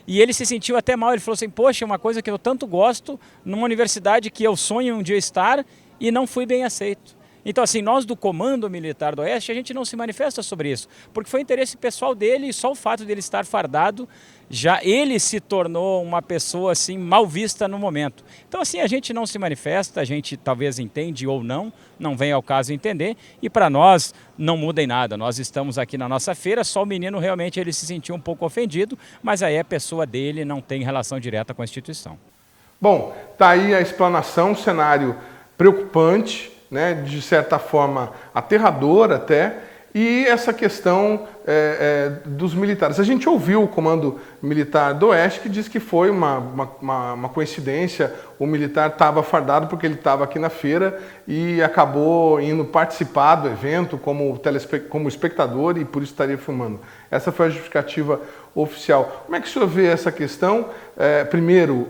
E ele se sentiu até mal, ele falou assim, poxa, é uma coisa que eu tanto gosto, numa universidade que eu sonho um dia estar e não fui bem aceito. Então, assim, nós do Comando Militar do Oeste, a gente não se manifesta sobre isso, porque foi interesse pessoal dele e só o fato dele estar fardado, já ele se tornou uma pessoa, assim, mal vista no momento. Então, assim, a gente não se manifesta, a gente talvez entende ou não vem ao caso entender, e para nós não muda em nada. Nós estamos aqui na nossa feira, só o menino realmente ele se sentiu um pouco ofendido, mas aí a pessoa dele não tem relação direta com a instituição. Bom, tá aí a explanação, um cenário preocupante, né, de certa forma aterrador até, e essa questão dos militares. A gente ouviu o Comando Militar do Oeste que diz que foi uma coincidência, o militar estava fardado porque ele estava aqui na feira e acabou indo participar do evento como espectador e por isso estaria filmando. Essa foi a justificativa oficial. Como é que o senhor vê essa questão? Primeiro,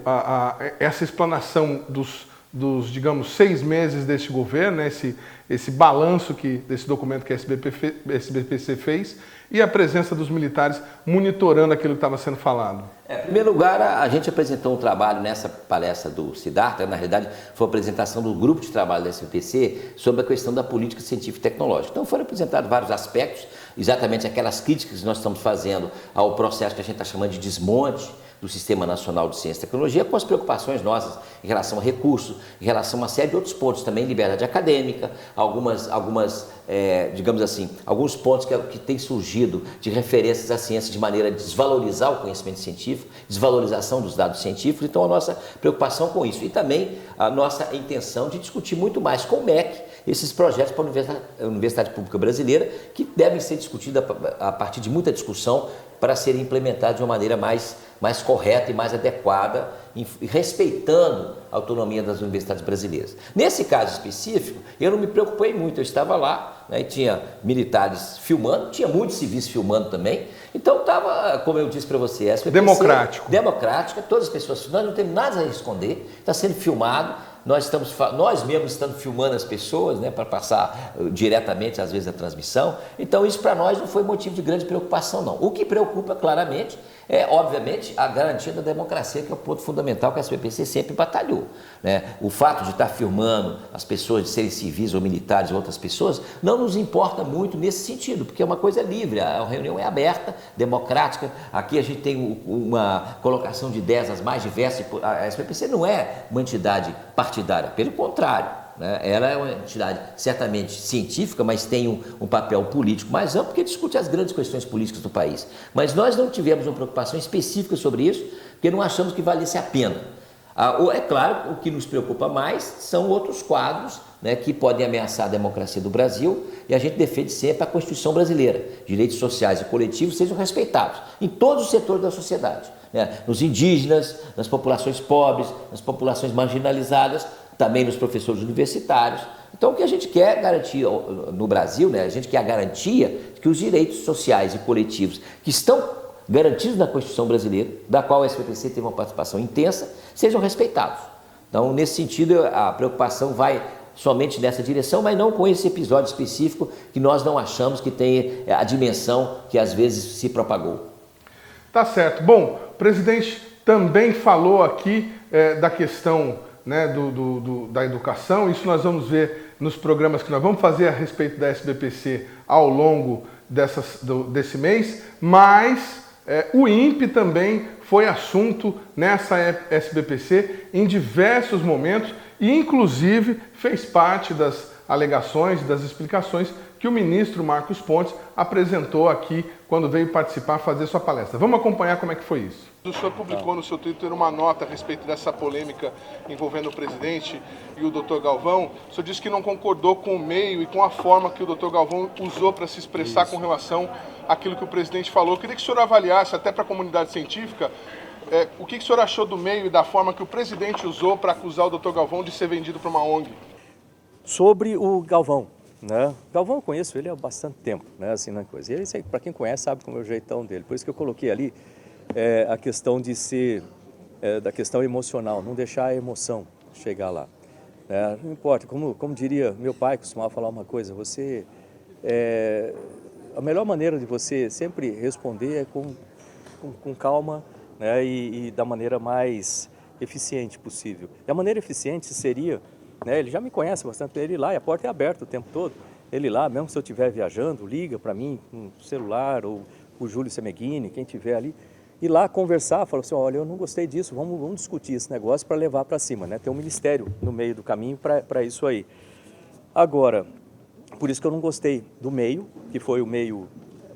essa explanação dos, digamos, 6 meses deste governo, né, esse balanço desse documento que a SBPC fez, e a presença dos militares monitorando aquilo que estava sendo falado. Em primeiro lugar, a gente apresentou um trabalho nessa palestra do Siddhartha, na realidade foi a apresentação do grupo de trabalho da SBPC sobre a questão da política científica e tecnológica. Então foram apresentados vários aspectos, exatamente aquelas críticas que nós estamos fazendo ao processo que a gente está chamando de desmonte do Sistema Nacional de Ciência e Tecnologia, com as preocupações nossas em relação a recursos, em relação a uma série de outros pontos também, liberdade acadêmica, digamos assim, alguns pontos que têm surgido de referências à ciência de maneira a desvalorizar o conhecimento científico, desvalorização dos dados científicos, então a nossa preocupação com isso e também a nossa intenção de discutir muito mais com o MEC esses projetos para a Universidade Pública Brasileira, que devem ser discutidos a partir de muita discussão para serem implementados de uma maneira mais correta e mais adequada, respeitando a autonomia das universidades brasileiras. Nesse caso específico, eu não me preocupei muito, eu estava lá, né, e tinha militares filmando, tinha muitos civis filmando também, então estava, como eu disse para você, democrática, todas as pessoas, nós não temos nada a esconder, está sendo filmado, nós mesmos estamos filmando as pessoas, né, para passar diretamente, às vezes, a transmissão. Então, isso para nós não foi motivo de grande preocupação, não. O que preocupa, claramente, É, obviamente, a garantia da democracia, que é o ponto fundamental que a SBPC sempre batalhou, né? O fato de estar filmando as pessoas, de serem civis ou militares ou outras pessoas, não nos importa muito nesse sentido, porque é uma coisa livre, a reunião é aberta, democrática, aqui a gente tem uma colocação de ideias as mais diversas, a SBPC não é uma entidade partidária, pelo contrário. Ela é uma entidade certamente científica, mas tem um papel político mais amplo, porque discute as grandes questões políticas do país. Mas nós não tivemos uma preocupação específica sobre isso, porque não achamos que valesse a pena. É claro, o que nos preocupa mais são outros quadros, né, que podem ameaçar a democracia do Brasil, e a gente defende sempre a Constituição brasileira. Direitos sociais e coletivos sejam respeitados em todos os setores da sociedade, né? Nos indígenas, nas populações pobres, nas populações marginalizadas, também nos professores universitários. Então, o que a gente quer garantir no Brasil, né, a gente quer a garantia que os direitos sociais e coletivos que estão garantidos na Constituição brasileira, da qual a SBPC teve uma participação intensa, sejam respeitados. Então, nesse sentido, a preocupação vai somente nessa direção, mas não com esse episódio específico que nós não achamos que tenha a dimensão que às vezes se propagou. Tá certo. Bom, o presidente também falou aqui da questão, né, da educação. Isso nós vamos ver nos programas que nós vamos fazer a respeito da SBPC ao longo desse mês, mas o INPE também foi assunto nessa SBPC em diversos momentos e, inclusive, fez parte das alegações, das explicações que o ministro Marcos Pontes apresentou aqui quando veio participar, fazer sua palestra. Vamos acompanhar como é que foi isso. O senhor publicou no seu Twitter uma nota a respeito dessa polêmica envolvendo o presidente e o Dr. Galvão. O senhor disse que não concordou com o meio e com a forma que o Dr. Galvão usou para se expressar com relação àquilo que o presidente falou. Eu queria que o senhor avaliasse, até para a comunidade científica, o que o senhor achou do meio e da forma que o presidente usou para acusar o Dr. Galvão de ser vendido para uma ONG. Sobre o Galvão, né? Galvão eu conheço ele há bastante tempo, né? Assim, na coisa. E ele, para quem conhece, sabe como é o jeitão dele. Por isso que eu coloquei ali a questão de ser, da questão emocional, não deixar a emoção chegar lá. Não importa, como diria meu pai, costumava falar uma coisa, a melhor maneira de você sempre responder é com calma, né? E da maneira mais eficiente possível. E a maneira eficiente seria, né, ele já me conhece bastante, ele lá, e a porta é aberta o tempo todo, ele lá, mesmo se eu estiver viajando, liga para mim com o celular, ou o Júlio Semeghini, quem estiver ali, ir lá conversar, falar assim, olha, eu não gostei disso, vamos discutir esse negócio para levar para cima, né? Tem um ministério no meio do caminho para isso aí. Agora, por isso que eu não gostei do meio, que foi o meio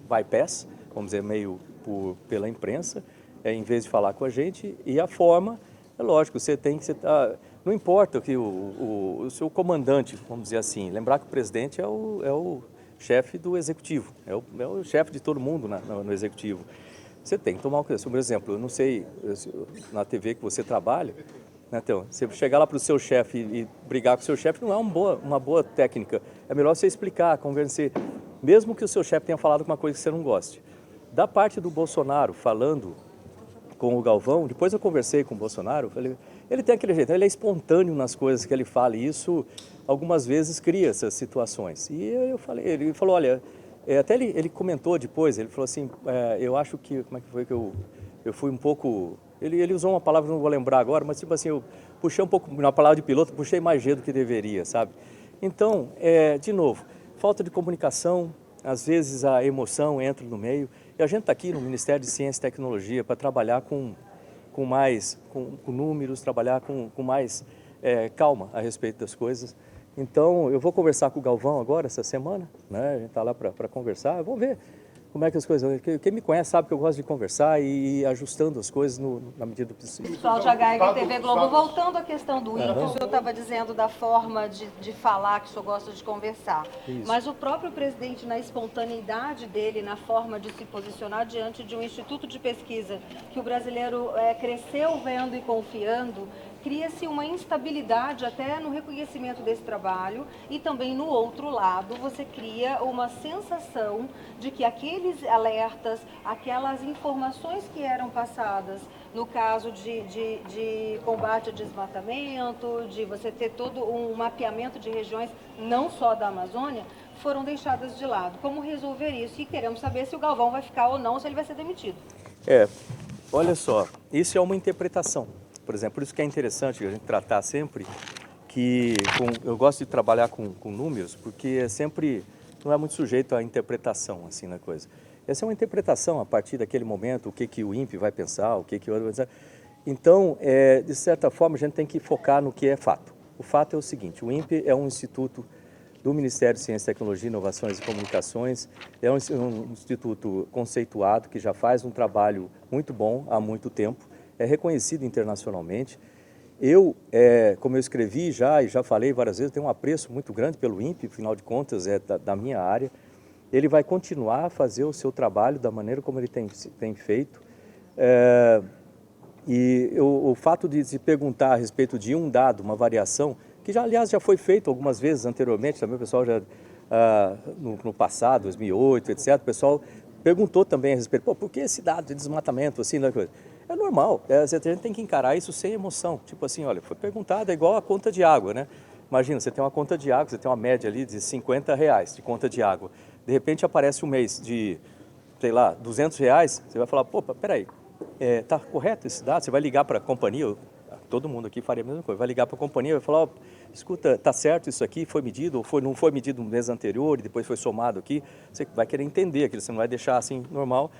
bypass, vamos dizer, meio pela imprensa, em vez de falar com a gente, e a forma, é lógico, você tem que... não importa que o seu comandante, vamos dizer assim, lembrar que o presidente é o chefe do executivo, é o chefe de todo mundo no executivo. Você tem que tomar um cuidado. Por exemplo, eu não sei, na TV que você trabalha, né, então, você chegar lá para o seu chefe e brigar com o seu chefe não é uma boa técnica. É melhor você explicar, convencer, mesmo que o seu chefe tenha falado uma coisa que você não goste. Da parte do Bolsonaro, falando com o Galvão, depois eu conversei com o Bolsonaro, falei, ele tem aquele jeito, ele é espontâneo nas coisas que ele fala, e isso algumas vezes cria essas situações. E eu falei, ele falou, olha, até ele comentou depois, ele falou assim, eu acho que, como é que foi que eu fui um pouco, ele usou uma palavra, não vou lembrar agora, mas tipo assim, eu puxei um pouco, na palavra de piloto, puxei mais G do que deveria, sabe? Então, de novo, falta de comunicação, às vezes a emoção entra no meio, e a gente está aqui no Ministério de Ciência e Tecnologia para trabalhar com números, trabalhar com mais calma a respeito das coisas. Então, eu vou conversar com o Galvão agora, essa semana, né? A gente está lá para conversar, vamos ver como é que as coisas... Quem me conhece sabe que eu gosto de conversar e ir ajustando as coisas na medida do possível. Cláudia Geiger, TV Globo, voltando à questão do INPE, o senhor estava dizendo da forma de falar que o senhor gosta de conversar. Isso. Mas o próprio presidente, na espontaneidade dele, na forma de se posicionar diante de um instituto de pesquisa que o brasileiro cresceu vendo e confiando, cria-se uma instabilidade até no reconhecimento desse trabalho e também no outro lado você cria uma sensação de que aqueles alertas, aquelas informações que eram passadas no caso de combate ao desmatamento, de você ter todo um mapeamento de regiões, não só da Amazônia, foram deixadas de lado. Como resolver isso? E queremos saber se o Galvão vai ficar ou não, se ele vai ser demitido. Olha só, isso é uma interpretação. Por exemplo, por isso que é interessante a gente tratar sempre que... eu gosto de trabalhar com números, porque é sempre... não é muito sujeito à interpretação, assim, na coisa. Essa é uma interpretação a partir daquele momento, o que o INPE vai pensar, o que o outro vai pensar. Então, de certa forma, a gente tem que focar no que é fato. O fato é o seguinte, o INPE é um instituto do Ministério de Ciência, Tecnologia, Inovações e Comunicações, é um instituto conceituado que já faz um trabalho muito bom há muito tempo, é reconhecido internacionalmente. Eu, como eu escrevi já e já falei várias vezes, tenho um apreço muito grande pelo INPE, afinal de contas é da minha área. Ele vai continuar a fazer o seu trabalho da maneira como ele tem feito. O fato de se perguntar a respeito de um dado, uma variação, que já, aliás, já foi feito algumas vezes anteriormente, também o pessoal já, no passado, 2008, etc., o pessoal perguntou também a respeito, por que esse dado de desmatamento, assim, né, coisa? É normal, a gente tem que encarar isso sem emoção, tipo assim, olha, foi perguntado, é igual a conta de água, né? Imagina, você tem uma conta de água, você tem uma média ali de R$50 de conta de água, de repente aparece um mês de, sei lá, R$200, você vai falar, peraí, tá correto esse dado? Você vai ligar para a companhia, todo mundo aqui faria a mesma coisa, vai ligar para a companhia e vai falar, escuta, tá certo isso aqui, foi medido, ou não foi medido no mês anterior e depois foi somado aqui, você vai querer entender aquilo, você não vai deixar assim normal,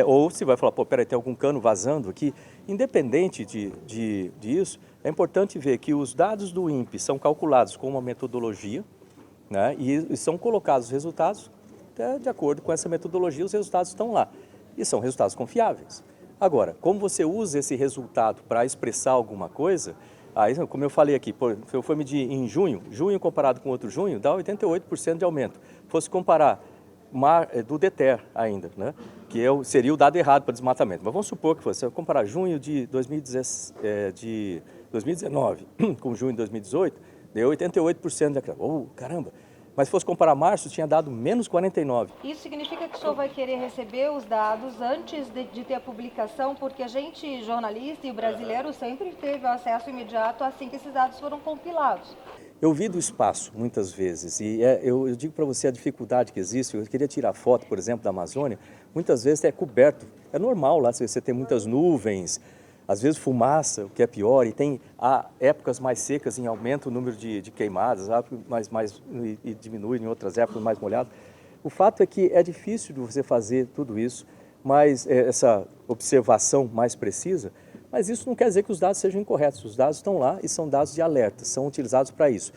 ou você vai falar, peraí, tem algum cano vazando aqui. Independente disso, é importante ver que os dados do INPE são calculados com uma metodologia, né, e são colocados os resultados de acordo com essa metodologia, os resultados estão lá, e são resultados confiáveis. Agora, como você usa esse resultado para expressar alguma coisa, aí, como eu falei aqui, se eu for medir em junho comparado com outro junho, dá 88% de aumento. Fosse comparar do DETER ainda, né, que seria o dado errado para desmatamento. Mas vamos supor que fosse comparar junho de 2019 com junho de 2018, deu 88% de aumento. Caramba! Mas se fosse comparar março, tinha dado menos 49%. Isso significa que o senhor vai querer receber os dados antes de ter a publicação, porque a gente, jornalista e o brasileiro, sempre teve acesso imediato assim que esses dados foram compilados. Eu vi do espaço, muitas vezes, e eu digo para você a dificuldade que existe. Eu queria tirar foto, por exemplo, da Amazônia, muitas vezes é coberto. É normal lá, se você tem muitas nuvens, às vezes fumaça, o que é pior, e tem épocas mais secas em aumento o número de queimadas, e diminui em outras épocas mais molhadas. O fato é que é difícil de você fazer tudo isso, mas essa observação mais precisa, mas isso não quer dizer que os dados sejam incorretos. Os dados estão lá e são dados de alerta, são utilizados para isso.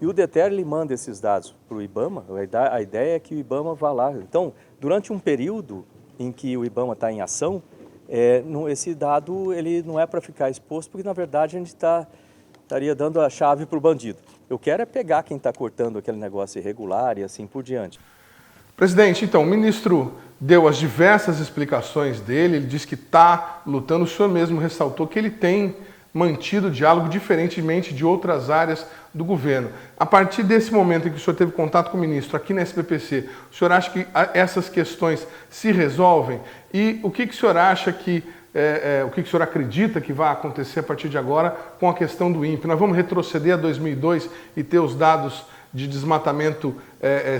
E o DETER, ele manda esses dados para o IBAMA, a ideia é que o IBAMA vá lá. Então, durante um período em que o IBAMA está em ação, esse dado ele não é para ficar exposto, porque na verdade a gente estaria dando a chave para o bandido. Eu quero é pegar quem está cortando aquele negócio irregular e assim por diante. Presidente, então, o ministro deu as diversas explicações dele, ele disse que está lutando, o senhor mesmo ressaltou que ele tem mantido o diálogo diferentemente de outras áreas do governo. A partir desse momento em que o senhor teve contato com o ministro aqui na SBPC, o senhor acha que essas questões se resolvem? E o que o senhor acha o que o senhor acredita que vai acontecer a partir de agora com a questão do INPE? Nós vamos retroceder a 2002 e ter os dados de desmatamento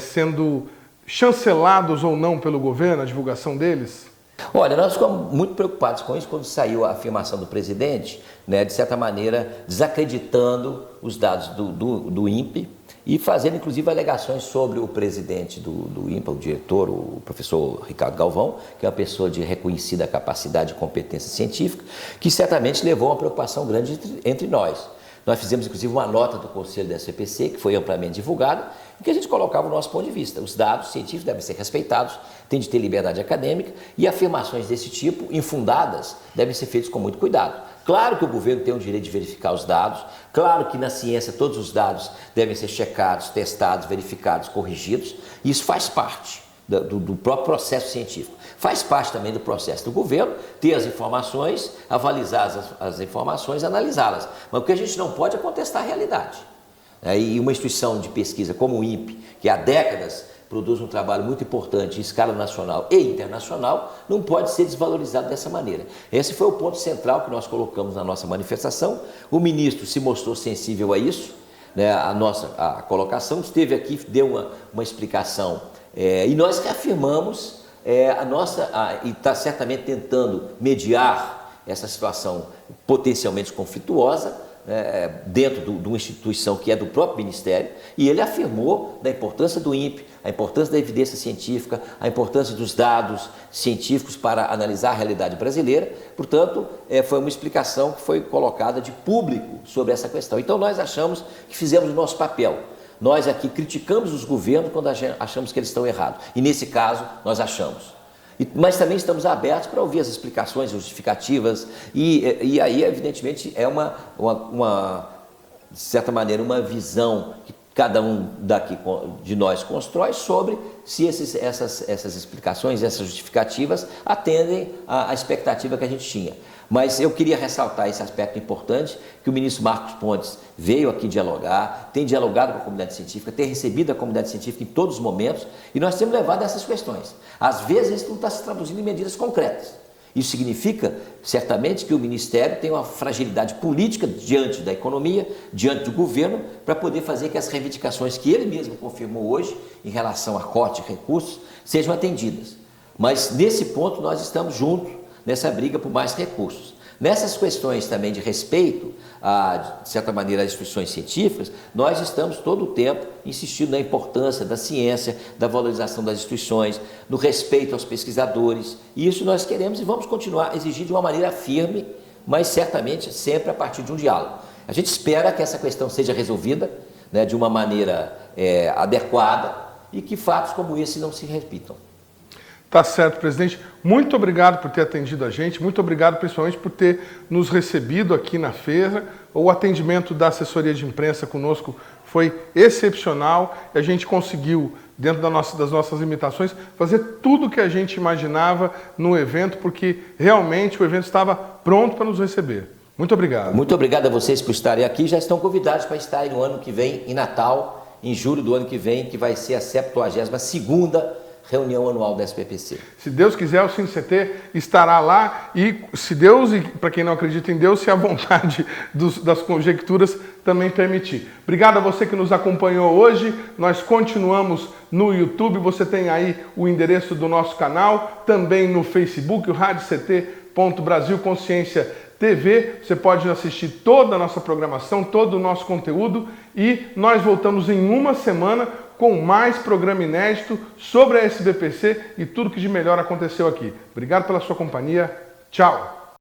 sendo chancelados ou não pelo governo, a divulgação deles? Olha, nós ficamos muito preocupados com isso quando saiu a afirmação do presidente, né, de certa maneira desacreditando os dados do INPE e fazendo inclusive alegações sobre o presidente do INPE, o diretor, o professor Ricardo Galvão, que é uma pessoa de reconhecida capacidade e competência científica, que certamente levou a uma preocupação grande entre nós. Nós fizemos inclusive uma nota do Conselho da SBPC, que foi amplamente divulgada, em que a gente colocava o nosso ponto de vista. Os dados científicos devem ser respeitados, tem de ter liberdade acadêmica e afirmações desse tipo, infundadas, devem ser feitas com muito cuidado. Claro que o governo tem o direito de verificar os dados, claro que na ciência todos os dados devem ser checados, testados, verificados, corrigidos, e isso faz parte do próprio processo científico. Faz parte também do processo do governo ter as informações, avalizar as informações, analisá-las. Mas o que a gente não pode é contestar a realidade. E uma instituição de pesquisa como o INPE, que há décadas produz um trabalho muito importante em escala nacional e internacional, não pode ser desvalorizado dessa maneira. Esse foi o ponto central que nós colocamos na nossa manifestação. O ministro se mostrou sensível a isso, né, a colocação, esteve aqui, deu uma explicação, e nós reafirmamos e está certamente tentando mediar essa situação potencialmente conflituosa, dentro de uma instituição que é do próprio Ministério, e ele afirmou da importância do INPE, a importância da evidência científica, a importância dos dados científicos para analisar a realidade brasileira. Portanto, foi uma explicação que foi colocada de público sobre essa questão. Então, nós achamos que fizemos o nosso papel. Nós aqui criticamos os governos quando achamos que eles estão errados. E, nesse caso, nós achamos. Mas também estamos abertos para ouvir as explicações justificativas e aí, evidentemente, é de certa maneira, uma visão que cada um daqui de nós constrói sobre se essas explicações, essas justificativas atendem à expectativa que a gente tinha. Mas eu queria ressaltar esse aspecto importante, que o ministro Marcos Pontes veio aqui dialogar, tem dialogado com a comunidade científica, tem recebido a comunidade científica em todos os momentos, e nós temos levado essas questões. Às vezes isso não está se traduzindo em medidas concretas. Isso significa, certamente, que o Ministério tem uma fragilidade política diante da economia, diante do governo, para poder fazer que as reivindicações que ele mesmo confirmou hoje, em relação a corte de recursos, sejam atendidas. Mas, nesse ponto, nós estamos juntos nessa briga por mais recursos. Nessas questões também de respeito, de certa maneira, às instituições científicas, nós estamos todo o tempo insistindo na importância da ciência, da valorização das instituições, do respeito aos pesquisadores. E isso nós queremos e vamos continuar a exigir de uma maneira firme, mas certamente sempre a partir de um diálogo. A gente espera que essa questão seja resolvida, né, de uma maneira adequada e que fatos como esse não se repitam. Tá certo, presidente. Muito obrigado por ter atendido a gente, muito obrigado principalmente por ter nos recebido aqui na feira. O atendimento da assessoria de imprensa conosco foi excepcional e a gente conseguiu, dentro das nossas limitações, fazer tudo o que a gente imaginava no evento, porque realmente o evento estava pronto para nos receber. Muito obrigado. Muito obrigado a vocês por estarem aqui. Já estão convidados para estarem no ano que vem, em Natal, em julho do ano que vem, que vai ser a 72ª reunião anual da SBPC. Se Deus quiser, o CineCT estará lá e, se Deus, e para quem não acredita em Deus, se a vontade das conjecturas também permitir. Obrigado a você que nos acompanhou hoje. Nós continuamos no YouTube. Você tem aí o endereço do nosso canal, também no Facebook, o radioct.Brasil Consciência TV. Você pode assistir toda a nossa programação, todo o nosso conteúdo e nós voltamos em uma semana com mais programa inédito sobre a SBPC e tudo que de melhor aconteceu aqui. Obrigado pela sua companhia. Tchau!